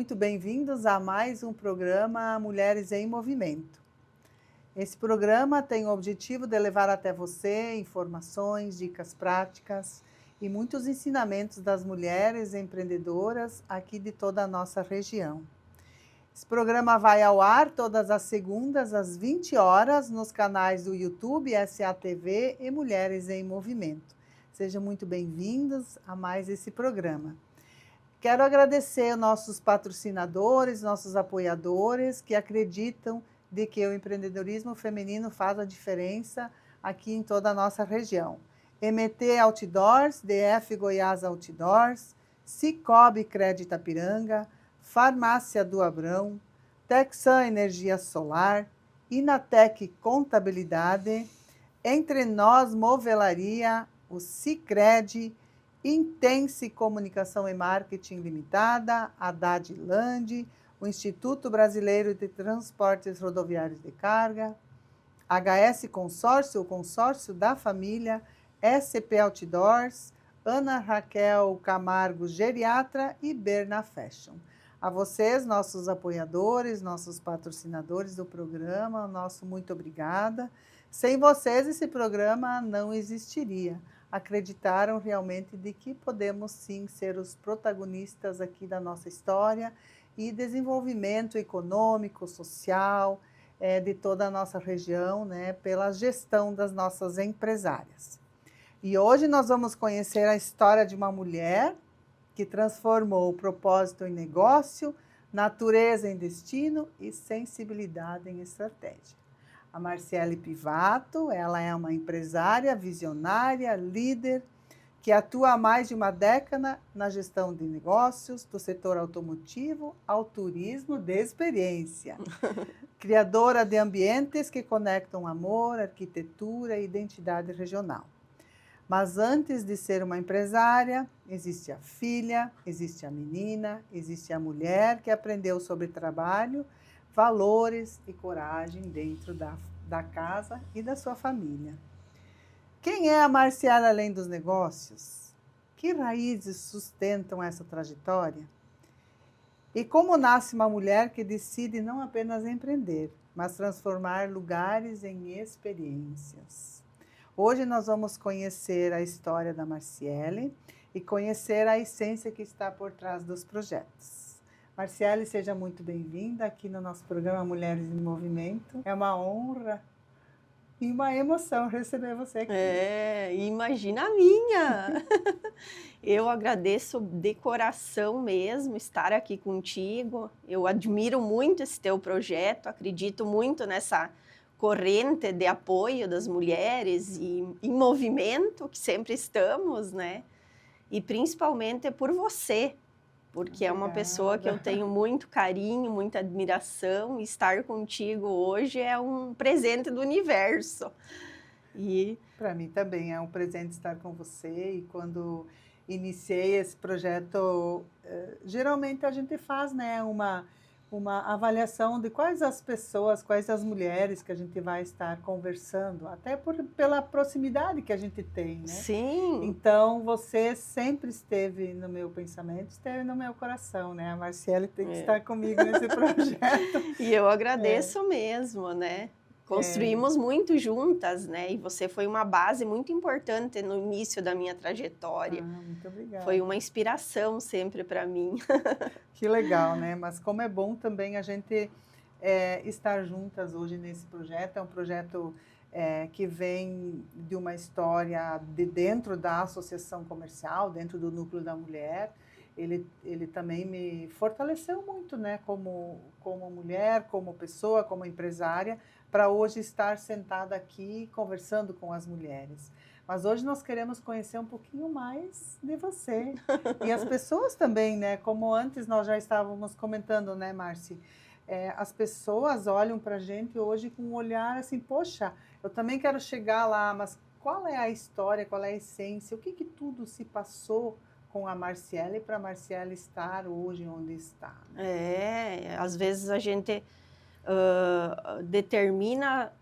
muito bem-vindos a mais um programa Mulheres em Movimento. Esse programa tem o objetivo de levar até você informações, dicas práticas e muitos ensinamentos das mulheres empreendedoras aqui de toda a nossa região. Esse programa vai ao ar todas as segundas às 20 horas nos canais do YouTube, SATV e Mulheres em Movimento. Sejam muito bem-vindos a mais esse programa. Quero agradecer nossos patrocinadores, nossos apoiadores que acreditam de que o empreendedorismo feminino faz a diferença aqui em toda a nossa região. MT Outdoors, DF Goiás Outdoors, Cicobi Crédito Itapiranga, Farmácia do Abrão, Texan Energia Solar, Inatec Contabilidade, Entre Nós Movelaria, o Sicredi, Intense Comunicação e Marketing Limitada, Haddad Land, o Instituto Brasileiro de Transportes Rodoviários de Carga, HS Consórcio, o Consórcio da Família, SP Outdoors, Ana Raquel Camargo Geriatra e Berna Fashion. A vocês, nossos apoiadores, nossos patrocinadores do programa, nosso muito obrigada. Sem vocês, esse programa não existiria. Acreditaram realmente de que podemos sim ser os protagonistas aqui da nossa história e desenvolvimento econômico, social, de toda a nossa região, né, pela gestão das nossas empresárias. E hoje nós vamos conhecer a história de uma mulher que transformou o propósito em negócio, natureza em destino e sensibilidade em estratégia. A Marciele Pivato, ela é uma empresária, visionária, líder, que atua há mais de uma década na gestão de negócios, do setor automotivo ao turismo de experiência. Criadora de ambientes que conectam amor, arquitetura e identidade regional. Mas antes de ser uma empresária, existe a filha, existe a menina, existe a mulher que aprendeu sobre trabalho, valores e coragem dentro da casa e da sua família. Quem é a Marciele além dos negócios? Que raízes sustentam essa trajetória? E como nasce uma mulher que decide não apenas empreender, mas transformar lugares em experiências? Hoje nós vamos conhecer a história da Marciele e conhecer a essência que está por trás dos projetos. Marciele, seja muito bem-vinda aqui no nosso programa Mulheres em Movimento. É uma honra e uma emoção receber você aqui. Imagina a minha! Eu agradeço de coração mesmo estar aqui contigo. Eu admiro muito esse teu projeto, acredito muito nessa corrente de apoio das mulheres e em movimento, que sempre estamos, né? E principalmente por você, porque é uma pessoa que eu tenho muito carinho, muita admiração, e estar contigo hoje é um presente do universo. E para mim também é um presente estar com você, e quando iniciei esse projeto, geralmente a gente faz, né, uma avaliação de quais as pessoas, quais as mulheres que a gente vai estar conversando, até pela proximidade que a gente tem, né? Sim. Então, você sempre esteve no meu pensamento, esteve no meu coração, né? A Marciele tem que estar comigo nesse projeto. E eu agradeço mesmo, né? Construímos muito juntas, né? E você foi uma base muito importante no início da minha trajetória. Muito obrigada. Foi uma inspiração sempre para mim. Que legal, né? Mas como é bom também a gente estar juntas hoje nesse projeto. É um projeto que vem de uma história de dentro da associação comercial, dentro do Núcleo da Mulher. Ele também me fortaleceu muito, né? Como mulher, como pessoa, como empresária, para hoje estar sentada aqui conversando com as mulheres. Mas hoje nós queremos conhecer um pouquinho mais de você. E as pessoas também, né? Como antes nós já estávamos comentando, né, Marci? As pessoas olham para a gente hoje com um olhar assim, poxa, eu também quero chegar lá, mas qual é a história, qual é a essência, o que tudo se passou com a Marciele para a Marciele estar hoje onde está? Às vezes a gente determina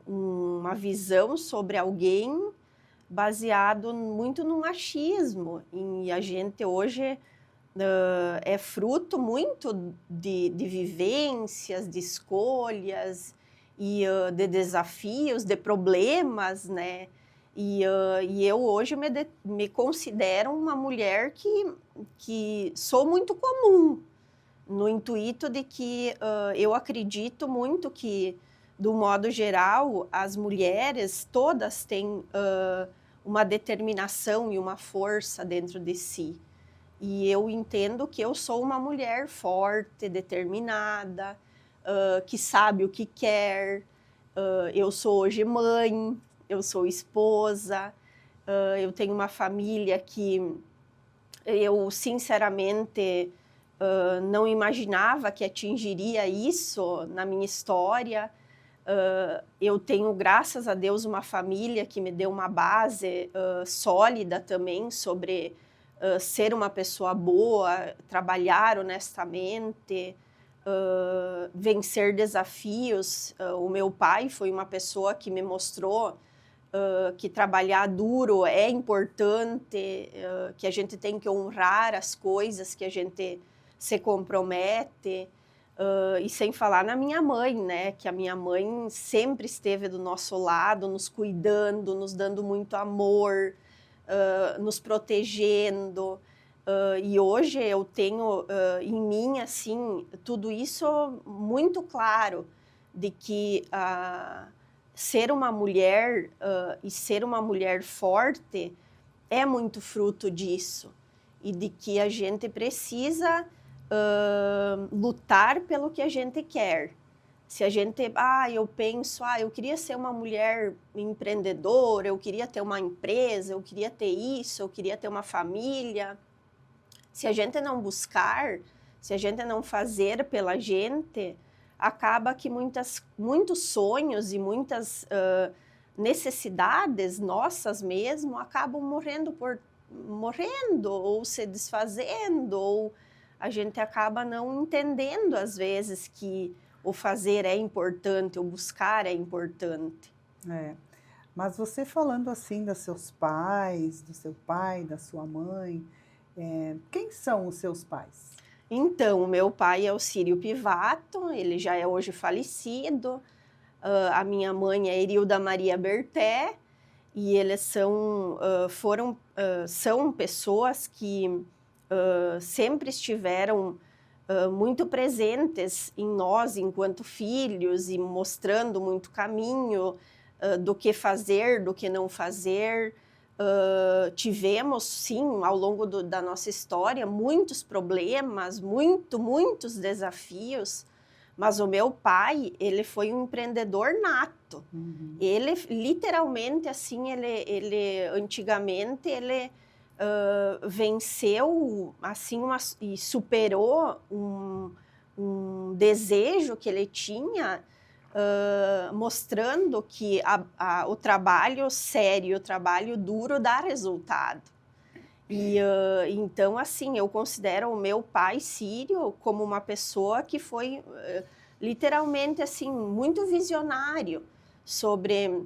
uma visão sobre alguém baseado muito no machismo. E a gente hoje é fruto muito de vivências, de escolhas e de desafios, de problemas, né? E eu hoje me considero uma mulher que sou muito comum, no intuito de que eu acredito muito que, do modo geral, as mulheres todas têm uma determinação e uma força dentro de si. E eu entendo que eu sou uma mulher forte, determinada, que sabe o que quer. Eu sou hoje mãe, eu sou esposa, eu tenho uma família que eu, sinceramente, não imaginava que atingiria isso na minha história. Eu tenho, graças a Deus, uma família que me deu uma base sólida também sobre ser uma pessoa boa, trabalhar honestamente, vencer desafios. O meu pai foi uma pessoa que me mostrou que trabalhar duro é importante, que a gente tem que honrar as coisas que a gente se compromete. E sem falar na minha mãe, né? Que a minha mãe sempre esteve do nosso lado, nos cuidando, nos dando muito amor, nos protegendo. E hoje eu tenho em mim, assim, tudo isso muito claro, de que ser uma mulher e ser uma mulher forte é muito fruto disso. E de que a gente precisa lutar pelo que a gente quer. Se a gente, eu penso, eu queria ser uma mulher empreendedora, eu queria ter uma empresa, eu queria ter isso, eu queria ter uma família. Se a gente não buscar, se a gente não fazer pela gente, acaba que muitos sonhos e muitas necessidades nossas mesmo acabam morrendo ou se desfazendo, ou a gente acaba não entendendo às vezes que o fazer é importante, o buscar é importante. Mas você falando assim dos seus pais, do seu pai, da sua mãe, quem são os seus pais? Então, o meu pai é o Círio Pivato, ele já é hoje falecido. A minha mãe é Erilda Maria Berté, e eles são pessoas que sempre estiveram muito presentes em nós enquanto filhos e mostrando muito caminho do que fazer, do que não fazer. Tivemos, sim, ao longo da nossa história, muitos problemas, muitos desafios, mas o meu pai, ele foi um empreendedor nato. Uhum. Ele, literalmente, assim, antigamente, ele venceu, assim, e superou um desejo que ele tinha, mostrando que o trabalho sério, o trabalho duro dá resultado. E então, assim, eu considero o meu pai, Círio, como uma pessoa que foi literalmente, assim, muito visionário sobre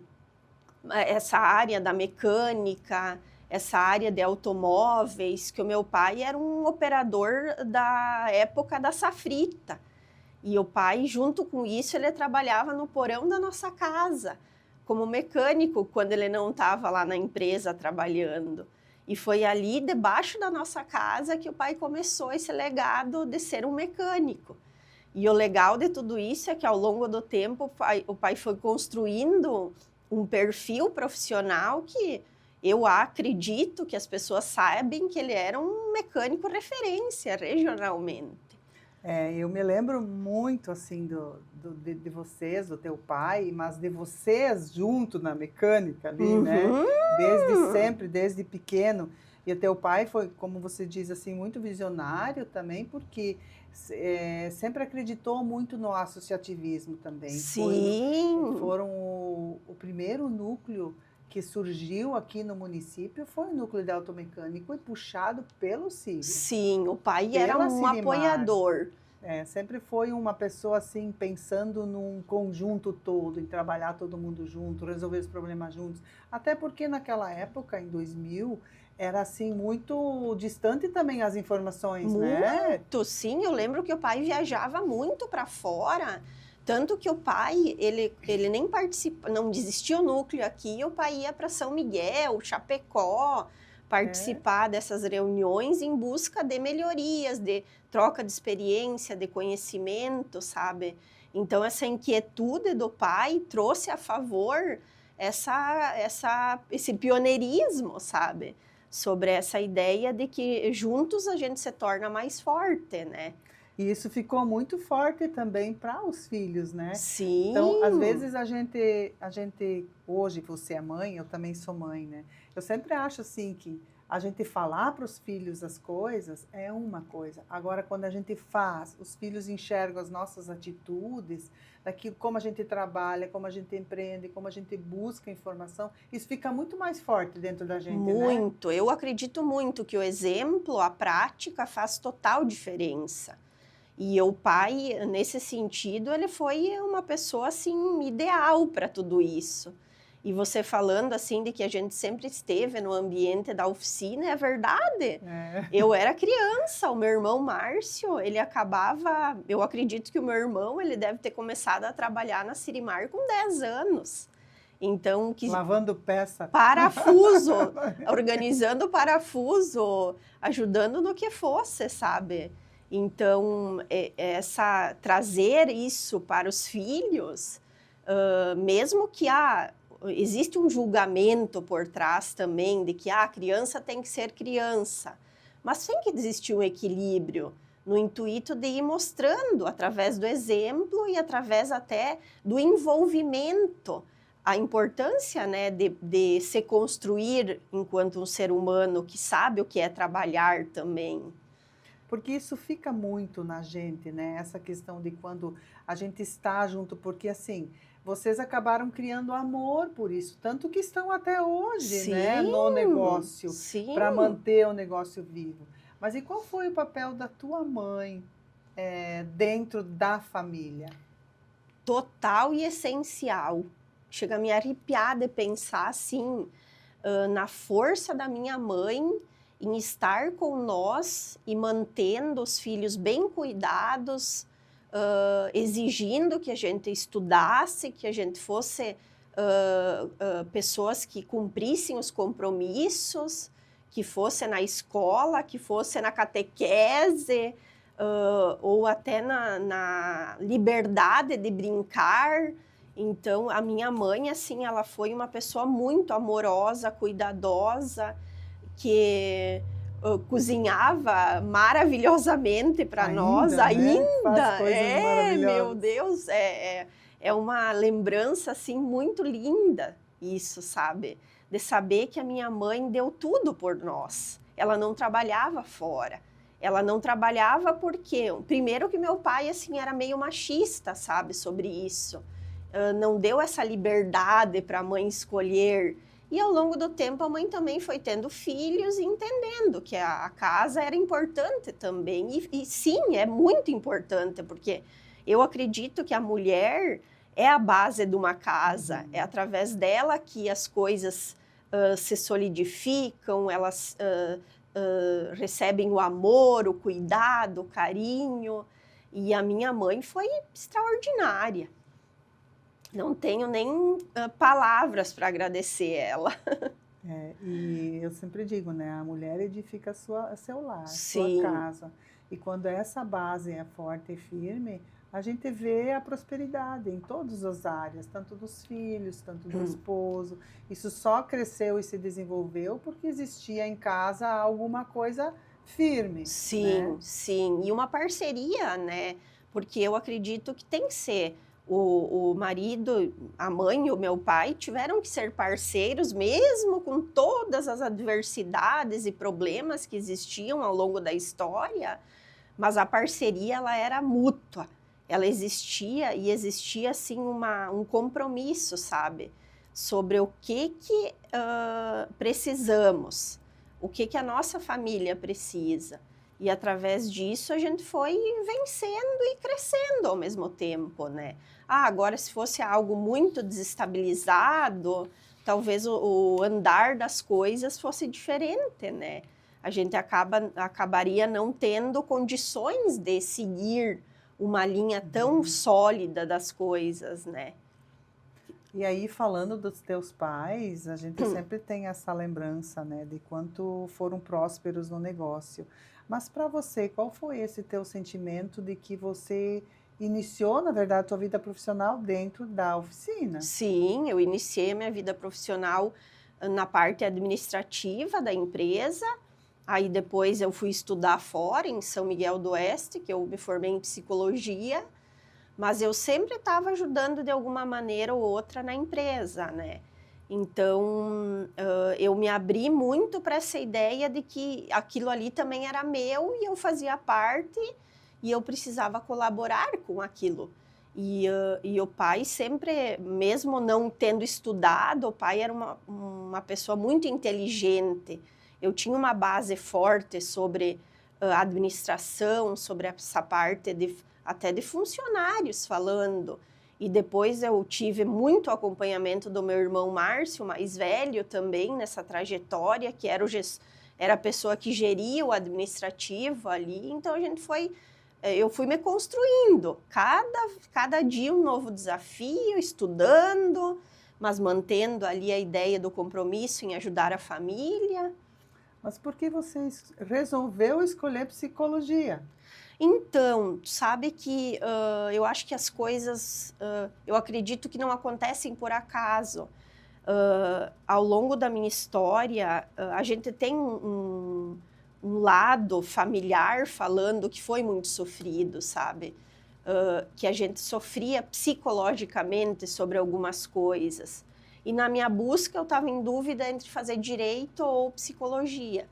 essa área da mecânica, essa área de automóveis, que o meu pai era um operador da época da safrita. E o pai, junto com isso, ele trabalhava no porão da nossa casa, como mecânico, quando ele não estava lá na empresa trabalhando. E foi ali, debaixo da nossa casa, que o pai começou esse legado de ser um mecânico. E o legal de tudo isso é que, ao longo do tempo, o pai foi construindo um perfil profissional que eu acredito que as pessoas sabem que ele era um mecânico referência regionalmente. Eu me lembro muito, assim, de vocês, do teu pai, mas de vocês junto na mecânica ali, né? Desde sempre, desde pequeno. E o teu pai foi, como você diz, assim, muito visionário também, porque sempre acreditou muito no associativismo também. Sim. Foram o primeiro núcleo que surgiu aqui no município, foi o núcleo de automecânico e puxado pelo Círio. Sim, o pai era um apoiador. Sempre foi uma pessoa assim, pensando num conjunto todo, em trabalhar todo mundo junto, resolver os problemas juntos. Até porque naquela época, em 2000, era assim muito distante também as informações, né? Muito, sim. Eu lembro que o pai viajava muito para fora, tanto que o pai, ele nem participa, não desistia o núcleo aqui, o pai ia para São Miguel, Chapecó, É. participar dessas reuniões em busca de melhorias, de troca de experiência, de conhecimento, sabe? Então, essa inquietude do pai trouxe a favor esse pioneirismo, sabe? Sobre essa ideia de que juntos a gente se torna mais forte, né? E isso ficou muito forte também para os filhos, né? Então, às Sim, vezes a gente, hoje você é mãe, eu também sou mãe, né? Eu sempre acho assim que a gente falar para os filhos as coisas é uma coisa. Agora, quando a gente faz, os filhos enxergam as nossas atitudes, daquilo, como a gente trabalha, como a gente empreende, como a gente busca informação, isso fica muito mais forte dentro da gente, né? muito. Eu acredito muito que o exemplo, a prática faz total diferença. E o pai, nesse sentido, ele foi uma pessoa assim ideal para tudo isso. E você falando assim de que a gente sempre esteve no ambiente da oficina, é verdade. É. Eu era criança, o meu irmão Márcio, ele acabava, eu acredito que o meu irmão, ele deve ter começado a trabalhar na Cirimar com 10 anos. Então, que Lavando peça. parafuso, organizando parafuso, ajudando no que fosse, sabe? Então, trazer isso para os filhos, mesmo que existe um julgamento por trás também de que a criança tem que ser criança, mas tem que existir um equilíbrio no intuito de ir mostrando através do exemplo e através até do envolvimento a importância, né, de se construir enquanto um ser humano que sabe o que é trabalhar também. Porque isso fica muito na gente, né? Essa questão de quando a gente está junto, porque assim, vocês acabaram criando amor por isso, tanto que estão até hoje, né, Sim, no negócio, sim, para manter o negócio vivo. Mas e qual foi o papel da tua mãe, dentro da família? total e essencial. Chega a me arrepiar de pensar assim, na força da minha mãe em estar com nós e mantendo os filhos bem cuidados, exigindo que a gente estudasse, que a gente fosse pessoas que cumprissem os compromissos, que fosse na escola, que fosse na catequese, ou até na liberdade de brincar. Então, a minha mãe, assim, ela foi uma pessoa muito amorosa, cuidadosa, que cozinhava maravilhosamente para nós Ainda, né? Faz ainda. coisas Meu maravilhosas. Deus, é uma lembrança, assim, muito linda isso, sabe? De saber que a minha mãe deu tudo por nós. Ela não trabalhava fora. Ela não trabalhava porque, primeiro que meu pai, assim, era meio machista, sabe, sobre isso. Não deu essa liberdade para a mãe escolher. E ao longo do tempo a mãe também foi tendo filhos e entendendo que a casa era importante também. E sim, é muito importante, porque eu acredito que a mulher é a base de uma casa. É através dela que as coisas se solidificam, elas recebem o amor, o cuidado, o carinho. E a minha mãe foi extraordinária. Não tenho nem palavras para agradecer ela. E eu sempre digo, né? A mulher edifica seu lar, sua Sim, casa. E quando essa base é forte e firme, a gente vê a prosperidade em todas as áreas, tanto dos filhos, tanto do esposo. Isso só cresceu e se desenvolveu porque existia em casa alguma coisa firme, sim, né? sim. E uma parceria, né? Porque eu acredito que tem que ser. O marido, a mãe e o meu pai tiveram que ser parceiros, mesmo com todas as adversidades e problemas que existiam ao longo da história, mas a parceria ela era mútua. Ela existia e existia assim um compromisso, sabe? Sobre o que precisamos, o que a nossa família precisa. E através disso a gente foi vencendo e crescendo ao mesmo tempo, né? Agora se fosse algo muito desestabilizado, talvez o andar das coisas fosse diferente, né? A gente acabaria não tendo condições de seguir uma linha tão sólida das coisas, né? E aí, falando dos teus pais, a gente sempre tem essa lembrança, né, de quanto foram prósperos no negócio. Mas para você, qual foi esse teu sentimento de que você iniciou, na verdade, a tua vida profissional dentro da oficina? Sim, eu iniciei a minha vida profissional na parte administrativa da empresa. Aí depois eu fui estudar fora, em São Miguel do Oeste, que eu me formei em psicologia. Mas eu sempre estava ajudando de alguma maneira ou outra na empresa, né? Então, eu me abri muito para essa ideia de que aquilo ali também era meu e eu fazia parte e eu precisava colaborar com aquilo. E o pai sempre, mesmo não tendo estudado, o pai era uma pessoa muito inteligente. Eu tinha uma base forte sobre administração, sobre essa parte até de funcionários falando. E depois eu tive muito acompanhamento do meu irmão Márcio, mais velho também, nessa trajetória, que era a pessoa que geria o administrativo ali. Então eu fui me construindo, cada dia um novo desafio, estudando, mas mantendo ali a ideia do compromisso em ajudar a família. Mas por que você resolveu escolher psicologia? Então, sabe que eu acho que as coisas, eu acredito que não acontecem por acaso. Ao longo da minha história, a gente tem um lado familiar falando que foi muito sofrido, sabe? Que a gente sofria psicologicamente sobre algumas coisas. E na minha busca eu estava em dúvida entre fazer direito ou psicologia.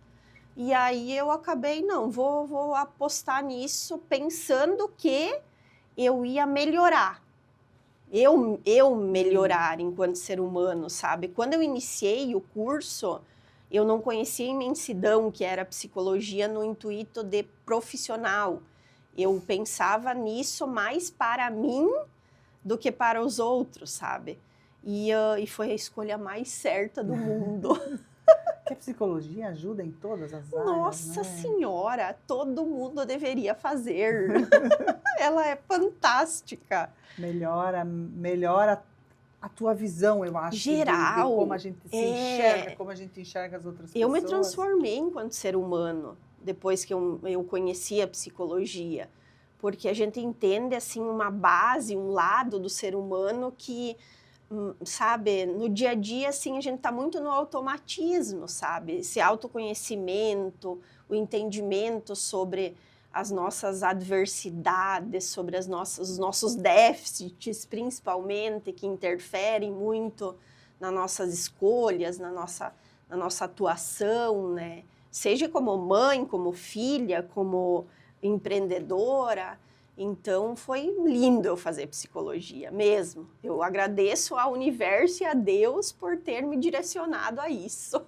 E aí eu acabei, não, vou apostar nisso pensando que eu ia melhorar. Eu melhorar enquanto ser humano, sabe? Quando eu iniciei o curso, eu não conhecia a imensidão que era a psicologia no intuito de profissional. Eu pensava nisso mais para mim do que para os outros, sabe? E foi a escolha mais certa do mundo. Que a psicologia ajuda em todas as áreas, Nossa né? Senhora, todo mundo deveria fazer. Ela é fantástica. Melhora a tua visão, eu acho, Geral. de como a gente se enxerga, como a gente enxerga as outras Eu pessoas. me transformei enquanto ser humano, depois que eu conheci a psicologia. Porque a gente entende, assim, uma base, um lado do ser humano que, sabe, no dia a dia, assim, a gente está muito no automatismo, sabe? Esse autoconhecimento, o entendimento sobre as nossas adversidades, sobre os nossos déficits, principalmente, que interferem muito nas nossas escolhas, na nossa atuação, né? Seja como mãe, como filha, como empreendedora. Então, foi lindo eu fazer psicologia, mesmo. Eu agradeço ao universo e a Deus por ter me direcionado a isso.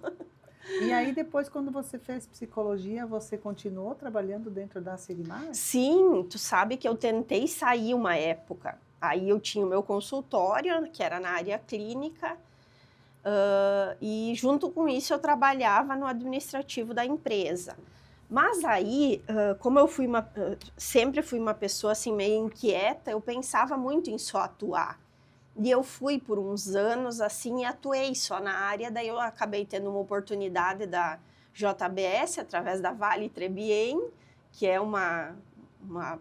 E aí, depois, quando você fez psicologia, você continuou trabalhando dentro da Sigmar? Sim, tu sabe que eu tentei sair uma época. Aí eu tinha o meu consultório, que era na área clínica, e junto com isso eu trabalhava no administrativo da empresa. Mas aí, como eu sempre fui uma pessoa assim meio inquieta, eu pensava muito em só atuar. E eu fui por uns anos assim e atuei só na área, daí eu acabei tendo uma oportunidade da JBS, através da Vale Trebien, que é uma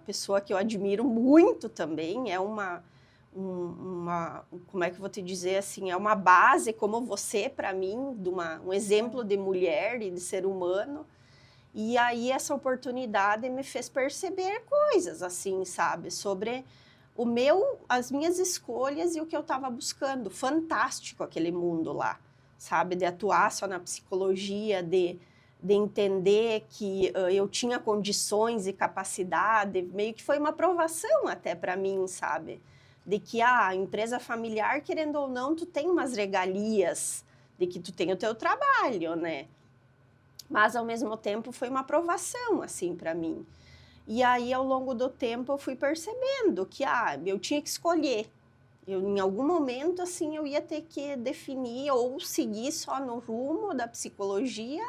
pessoa que eu admiro muito também, é como é que eu vou te dizer assim, é uma base como você para mim, um exemplo de mulher e de ser humano. E aí essa oportunidade me fez perceber coisas assim, sabe, sobre as minhas escolhas e o que eu estava buscando. Fantástico aquele mundo lá, sabe, de atuar só na psicologia, de entender que eu tinha condições e capacidade, meio que foi uma aprovação até para mim, sabe, de que a empresa familiar, querendo ou não, tu tem umas regalias, de que tu tem o teu trabalho, né? Mas, ao mesmo tempo, foi uma aprovação, assim, para mim. E aí, ao longo do tempo, eu fui percebendo que eu tinha que escolher. Em algum momento, assim, eu ia ter que definir ou seguir só no rumo da psicologia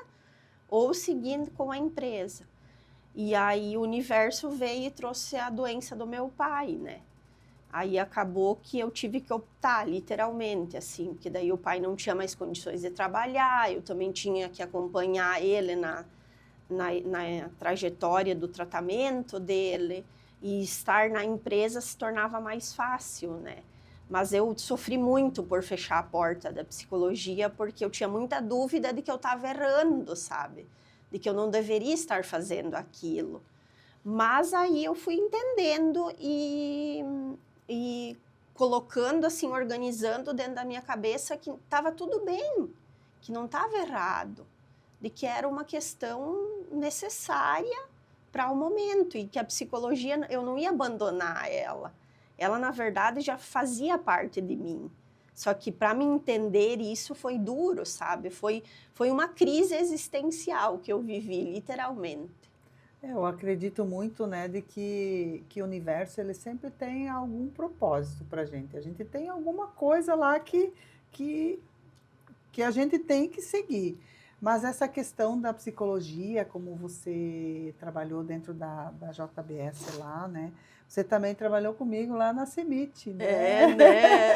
ou seguir com a empresa. E aí o universo veio e trouxe a doença do meu pai, né? Aí acabou que eu tive que optar, literalmente, assim, porque daí o pai não tinha mais condições de trabalhar, eu também tinha que acompanhar ele na trajetória do tratamento dele, e estar na empresa se tornava mais fácil, né? Mas eu sofri muito por fechar a porta da psicologia, porque eu tinha muita dúvida de que eu estava errando, sabe? De que eu não deveria estar fazendo aquilo. Mas aí eu fui entendendo e colocando, assim, organizando dentro da minha cabeça que estava tudo bem, que não estava errado, de que era uma questão necessária para o momento e que a psicologia, eu não ia abandonar ela. Ela, na verdade, já fazia parte de mim. Só que para me entender isso foi duro, sabe? Foi uma crise existencial que eu vivi, literalmente. Eu acredito muito, né, de que o universo ele sempre tem algum propósito para a gente. A gente tem alguma coisa lá que, que a gente tem que seguir. Mas essa questão da psicologia, como você trabalhou dentro da JBS lá, né? Você também trabalhou comigo lá na CEMIT, né? É, né?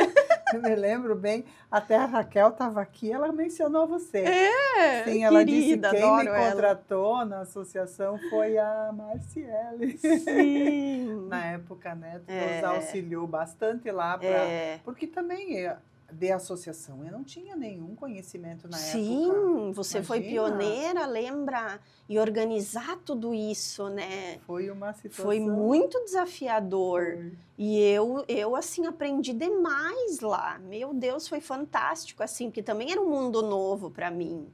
Eu me lembro bem, até a Raquel estava aqui, ela mencionou você. É, Sim, ela disse querida, quem me adoro ela. contratou na associação foi a Marciele. Sim. Na época, né? Tu É. nos auxiliou bastante lá, É. porque também de associação eu não tinha nenhum conhecimento na época. Sim, você foi Imagina. pioneira, lembra? E organizar tudo isso, né? Foi uma situação. Foi muito desafiador. Foi. E eu, assim, aprendi demais lá. Meu Deus, foi fantástico, assim, porque também era um mundo novo para mim.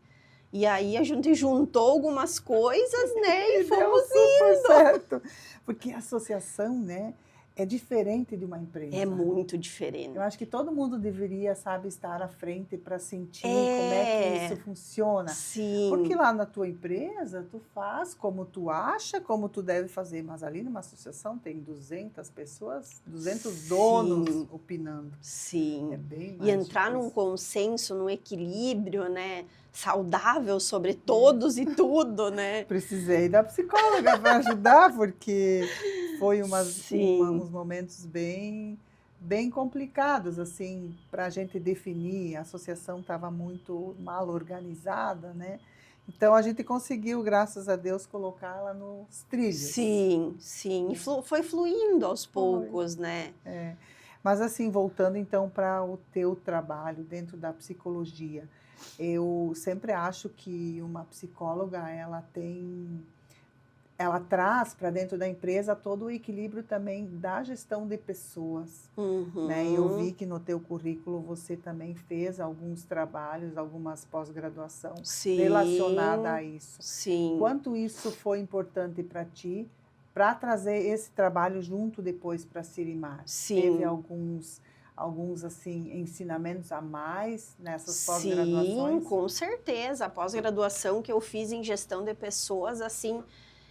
E aí a gente juntou algumas coisas, né? E Deu fomos super indo. certo. Porque a associação, né, é diferente de uma empresa. É muito diferente. Eu acho que todo mundo deveria, sabe, estar à frente para sentir como é que isso funciona. Sim. Porque lá na tua empresa, tu faz como tu acha, como tu deve fazer. Mas ali numa associação tem 200 pessoas, 200 donos opinando. Sim. É bem mais E entrar difícil. num consenso, num equilíbrio, né? Saudável sobre todos e tudo, né? Precisei da psicóloga para ajudar, porque foi uns momentos bem complicados, assim, para a gente definir. A associação estava muito mal organizada, né? Então, a gente conseguiu, graças a Deus, colocá-la nos trilhos. Sim, sim. E foi fluindo aos poucos, né? É. Mas, assim, voltando, então, para o teu trabalho dentro da psicologia, eu sempre acho que uma psicóloga, ela traz para dentro da empresa todo o equilíbrio também da gestão de pessoas. Uhum. Né? E eu vi que no teu currículo você também fez alguns trabalhos, algumas pós-graduação relacionada a isso. Sim. Quanto isso foi importante para ti, para trazer esse trabalho junto depois para a Cirimar? Sim. Teve alguns assim, ensinamentos a mais nessas pós-graduações? Sim, com certeza. A pós-graduação que eu fiz em gestão de pessoas, assim,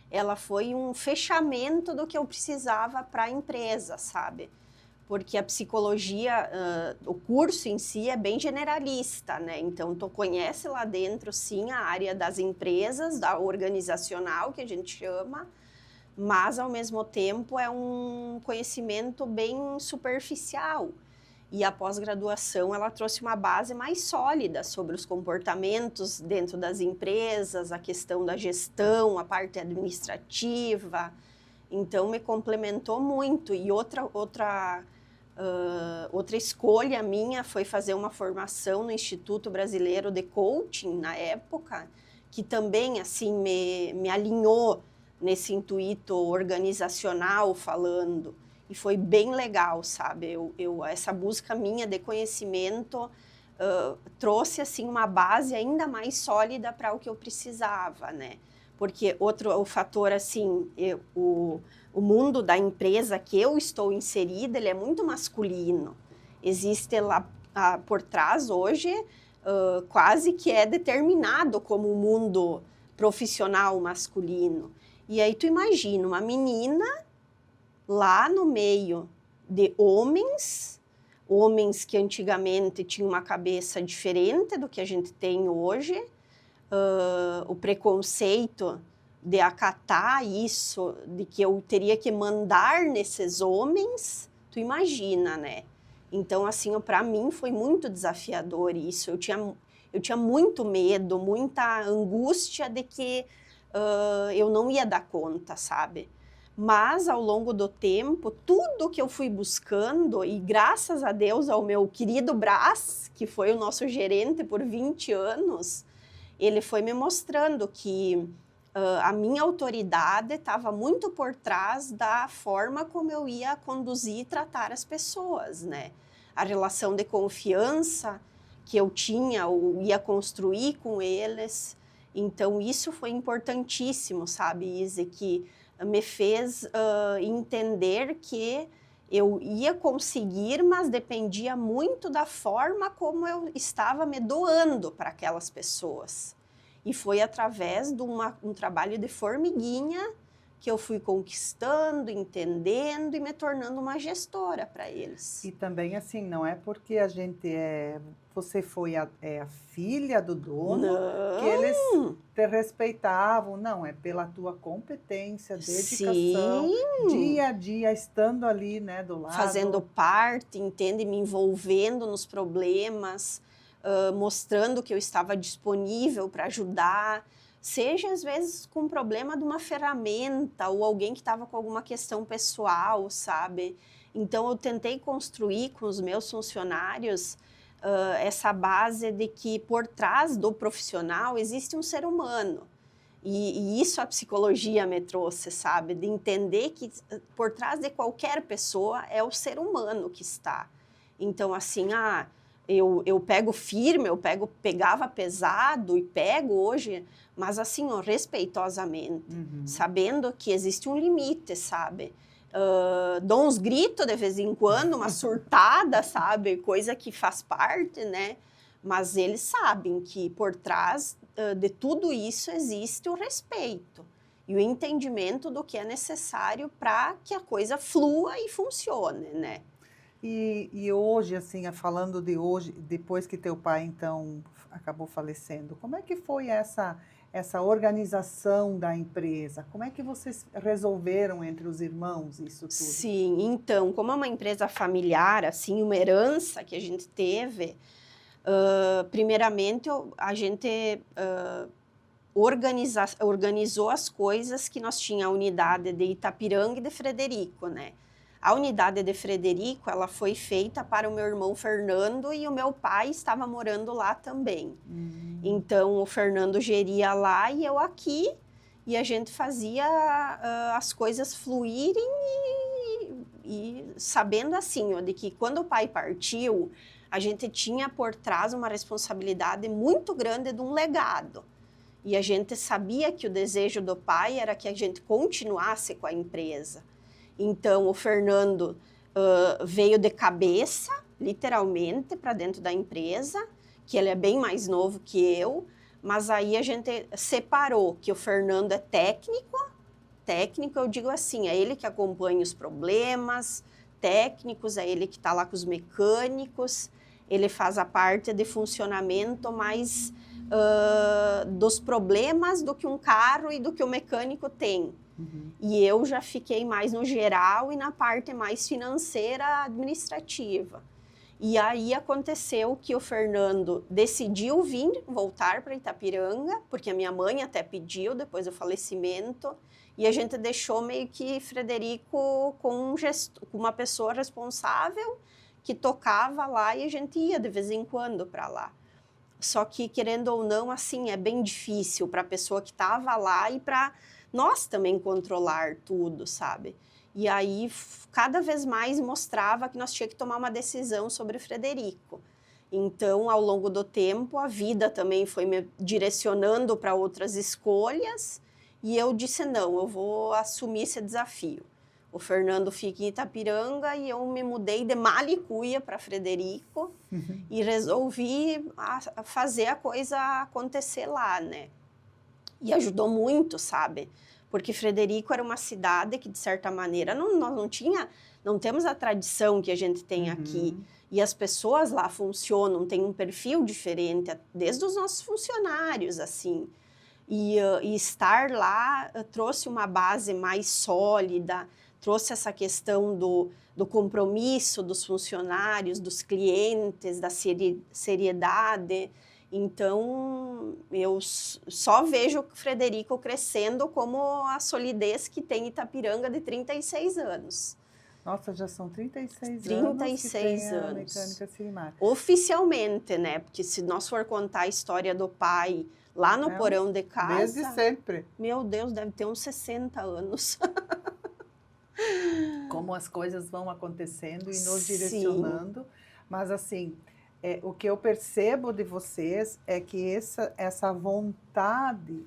ela foi um fechamento do que eu precisava para a empresa, sabe? Porque a psicologia, o curso em si é bem generalista, né? Então, tu conhece lá dentro, sim, a área das empresas, da organizacional, que a gente chama, mas, ao mesmo tempo, é um conhecimento bem superficial. E a pós-graduação, ela trouxe uma base mais sólida sobre os comportamentos dentro das empresas, a questão da gestão, a parte administrativa. Então, me complementou muito. E outra escolha minha foi fazer uma formação no Instituto Brasileiro de Coaching, na época, que também, assim, me alinhou nesse intuito organizacional falando. E foi bem legal, sabe? Essa busca minha de conhecimento trouxe, assim, uma base ainda mais sólida para o que eu precisava, né? Porque o fator, assim, o mundo da empresa que eu estou inserida, ele é muito masculino. Existe lá por trás, hoje, quase que é determinado como um mundo profissional masculino. E aí tu imagina uma menina lá no meio de homens, homens que antigamente tinham uma cabeça diferente do que a gente tem hoje, o preconceito de acatar isso, de que eu teria que mandar nesses homens, tu imagina, né? Então, assim, para mim foi muito desafiador isso. Eu tinha muito medo, muita angústia de que eu não ia dar conta, sabe? Mas, ao longo do tempo, tudo que eu fui buscando, e graças a Deus ao meu querido Brás, que foi o nosso gerente por 20 anos, ele foi me mostrando que a minha autoridade estava muito por trás da forma como eu ia conduzir e tratar as pessoas, né? A relação de confiança que eu tinha ou ia construir com eles. Então, isso foi importantíssimo, sabe, Izzy, que me fez entender que eu ia conseguir, mas dependia muito da forma como eu estava me doando para aquelas pessoas. E foi através de um trabalho de formiguinha que eu fui conquistando, entendendo e me tornando uma gestora para eles. E também, assim, não é porque a gente você foi a filha do dono que eles te respeitavam, não, é pela tua competência, dedicação, Sim. dia a dia, estando ali, né, do lado. Fazendo parte, entende? Me envolvendo nos problemas, mostrando que eu estava disponível para ajudar, seja às vezes com um problema de uma ferramenta ou alguém que estava com alguma questão pessoal, sabe? Então eu tentei construir com os meus funcionários essa base de que por trás do profissional existe um ser humano. E isso a psicologia me trouxe, sabe? De entender que por trás de qualquer pessoa é o ser humano que está. Então, assim, eu pego firme, pegava pesado e pego hoje, mas assim, ó, respeitosamente, sabendo que existe um limite, sabe? Dou uns gritos de vez em quando, uma surtada, sabe? Coisa que faz parte, né? Mas eles sabem que por trás de tudo isso existe o respeito e o entendimento do que é necessário para que a coisa flua e funcione, né? E hoje, assim, falando de hoje, depois que teu pai, então, acabou falecendo, como é que foi essa organização da empresa? Como é que vocês resolveram entre os irmãos isso tudo? Sim, então, como é uma empresa familiar, assim, uma herança que a gente teve, primeiramente a gente organizou as coisas que nós tínhamos a unidade de Itapiranga e de Frederico, né? A unidade de Frederico, ela foi feita para o meu irmão Fernando e o meu pai estava morando lá também. Então, o Fernando geria lá e eu aqui, e a gente fazia as coisas fluírem e sabendo assim, ó, de que quando o pai partiu, a gente tinha por trás uma responsabilidade muito grande de um legado. E a gente sabia que o desejo do pai era que a gente continuasse com a empresa. Então, o Fernando veio de cabeça, literalmente, para dentro da empresa, que ele é bem mais novo que eu, mas aí a gente separou que o Fernando é técnico, eu digo assim, é ele que acompanha os problemas técnicos, é ele que está lá com os mecânicos, ele faz a parte de funcionamento mais dos problemas do que um carro e do que o mecânico tem. E eu já fiquei mais no geral e na parte mais financeira administrativa. E aí aconteceu que o Fernando decidiu voltar para Itapiranga, porque a minha mãe até pediu depois do falecimento, e a gente deixou meio que Frederico com uma pessoa responsável que tocava lá e a gente ia de vez em quando para lá. Só que, querendo ou não, assim, é bem difícil para a pessoa que estava lá e para nós também controlar tudo, sabe? E aí, cada vez mais mostrava que nós tínhamos que tomar uma decisão sobre o Frederico. Então, ao longo do tempo, a vida também foi me direcionando para outras escolhas e eu disse, não, eu vou assumir esse desafio. O Fernando fica em Itapiranga e eu me mudei de Malicuia para Frederico e resolvi fazer a coisa acontecer lá, né? E ajudou muito, sabe? porque Frederico era uma cidade que, de certa maneira, nós não temos a tradição que a gente tem aqui. E as pessoas lá funcionam, têm um perfil diferente, desde os nossos funcionários, assim. E estar lá trouxe uma base mais sólida, trouxe essa questão do compromisso dos funcionários, dos clientes, da seriedade. Então, eu só vejo o Frederico crescendo como a solidez que tem Itapiranga de 36 anos. Nossa, já são 36 anos que tem a Mecânica Sirimar. Oficialmente, né? Porque se nós for contar a história do pai lá no porão de casa... Desde sempre. Meu Deus, deve ter uns 60 anos. Como as coisas vão acontecendo e nos direcionando. Mas, assim, o que eu percebo de vocês é que essa vontade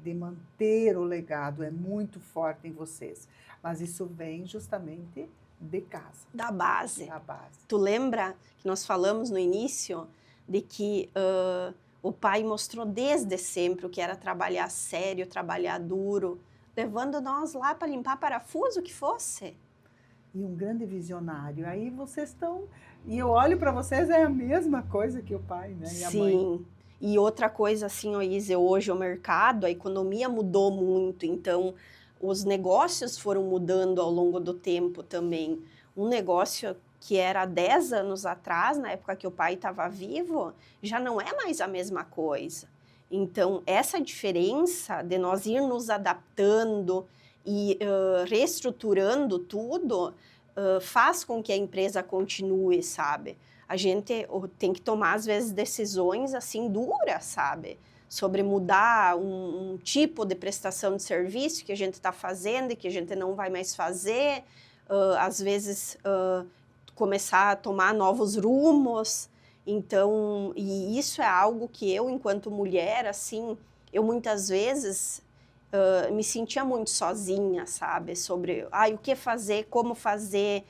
de manter o legado é muito forte em vocês. Mas isso vem justamente de casa. Da base. Da base. Tu lembra que nós falamos no início de que o pai mostrou desde sempre o que era trabalhar sério, trabalhar duro, levando nós lá para limpar parafuso, o que fosse. E um grande visionário. Aí vocês estão... E eu olho para vocês, é a mesma coisa que o pai, né? E a mãe. Sim. E outra coisa, assim, Isa, hoje o mercado, a economia mudou muito, então os negócios foram mudando ao longo do tempo também. Um negócio que era 10 anos atrás, na época que o pai estava vivo, já não é mais a mesma coisa. Então, essa diferença de nós ir nos adaptando e reestruturando tudo, faz com que a empresa continue, sabe? A gente tem que tomar, às vezes, decisões, assim, duras, sabe? Sobre mudar um tipo de prestação de serviço que a gente está fazendo e que a gente não vai mais fazer. Às vezes, começar a tomar novos rumos. Então, e isso é algo que eu, enquanto mulher, assim, eu muitas vezes me sentia muito sozinha, sabe? Sobre, o que fazer, como fazer,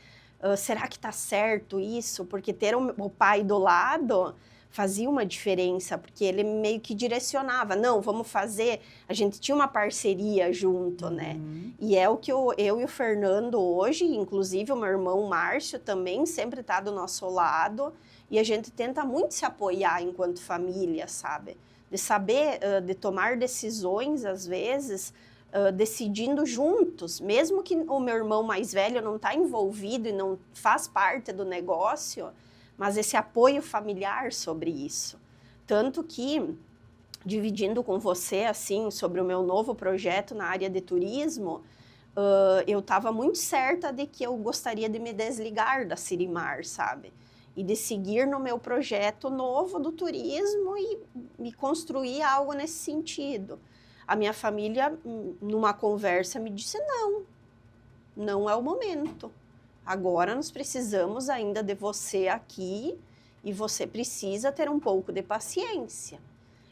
será que tá certo isso? Porque ter o pai do lado fazia uma diferença, porque ele meio que direcionava, não, vamos fazer, a gente tinha uma parceria junto, né? E é o que eu e o Fernando hoje, inclusive o meu irmão Márcio também sempre tá do nosso lado, e a gente tenta muito se apoiar enquanto família, sabe? De saber, de tomar decisões, às vezes, decidindo juntos. Mesmo que o meu irmão mais velho não está envolvido e não faz parte do negócio, mas esse apoio familiar sobre isso. Tanto que, dividindo com você, assim, sobre o meu novo projeto na área de turismo, eu estava muito certa de que eu gostaria de me desligar da Sirimar, sabe? E de seguir no meu projeto novo do turismo e me construir algo nesse sentido. A minha família, numa conversa, me disse, não é o momento. Agora nós precisamos ainda de você aqui e você precisa ter um pouco de paciência.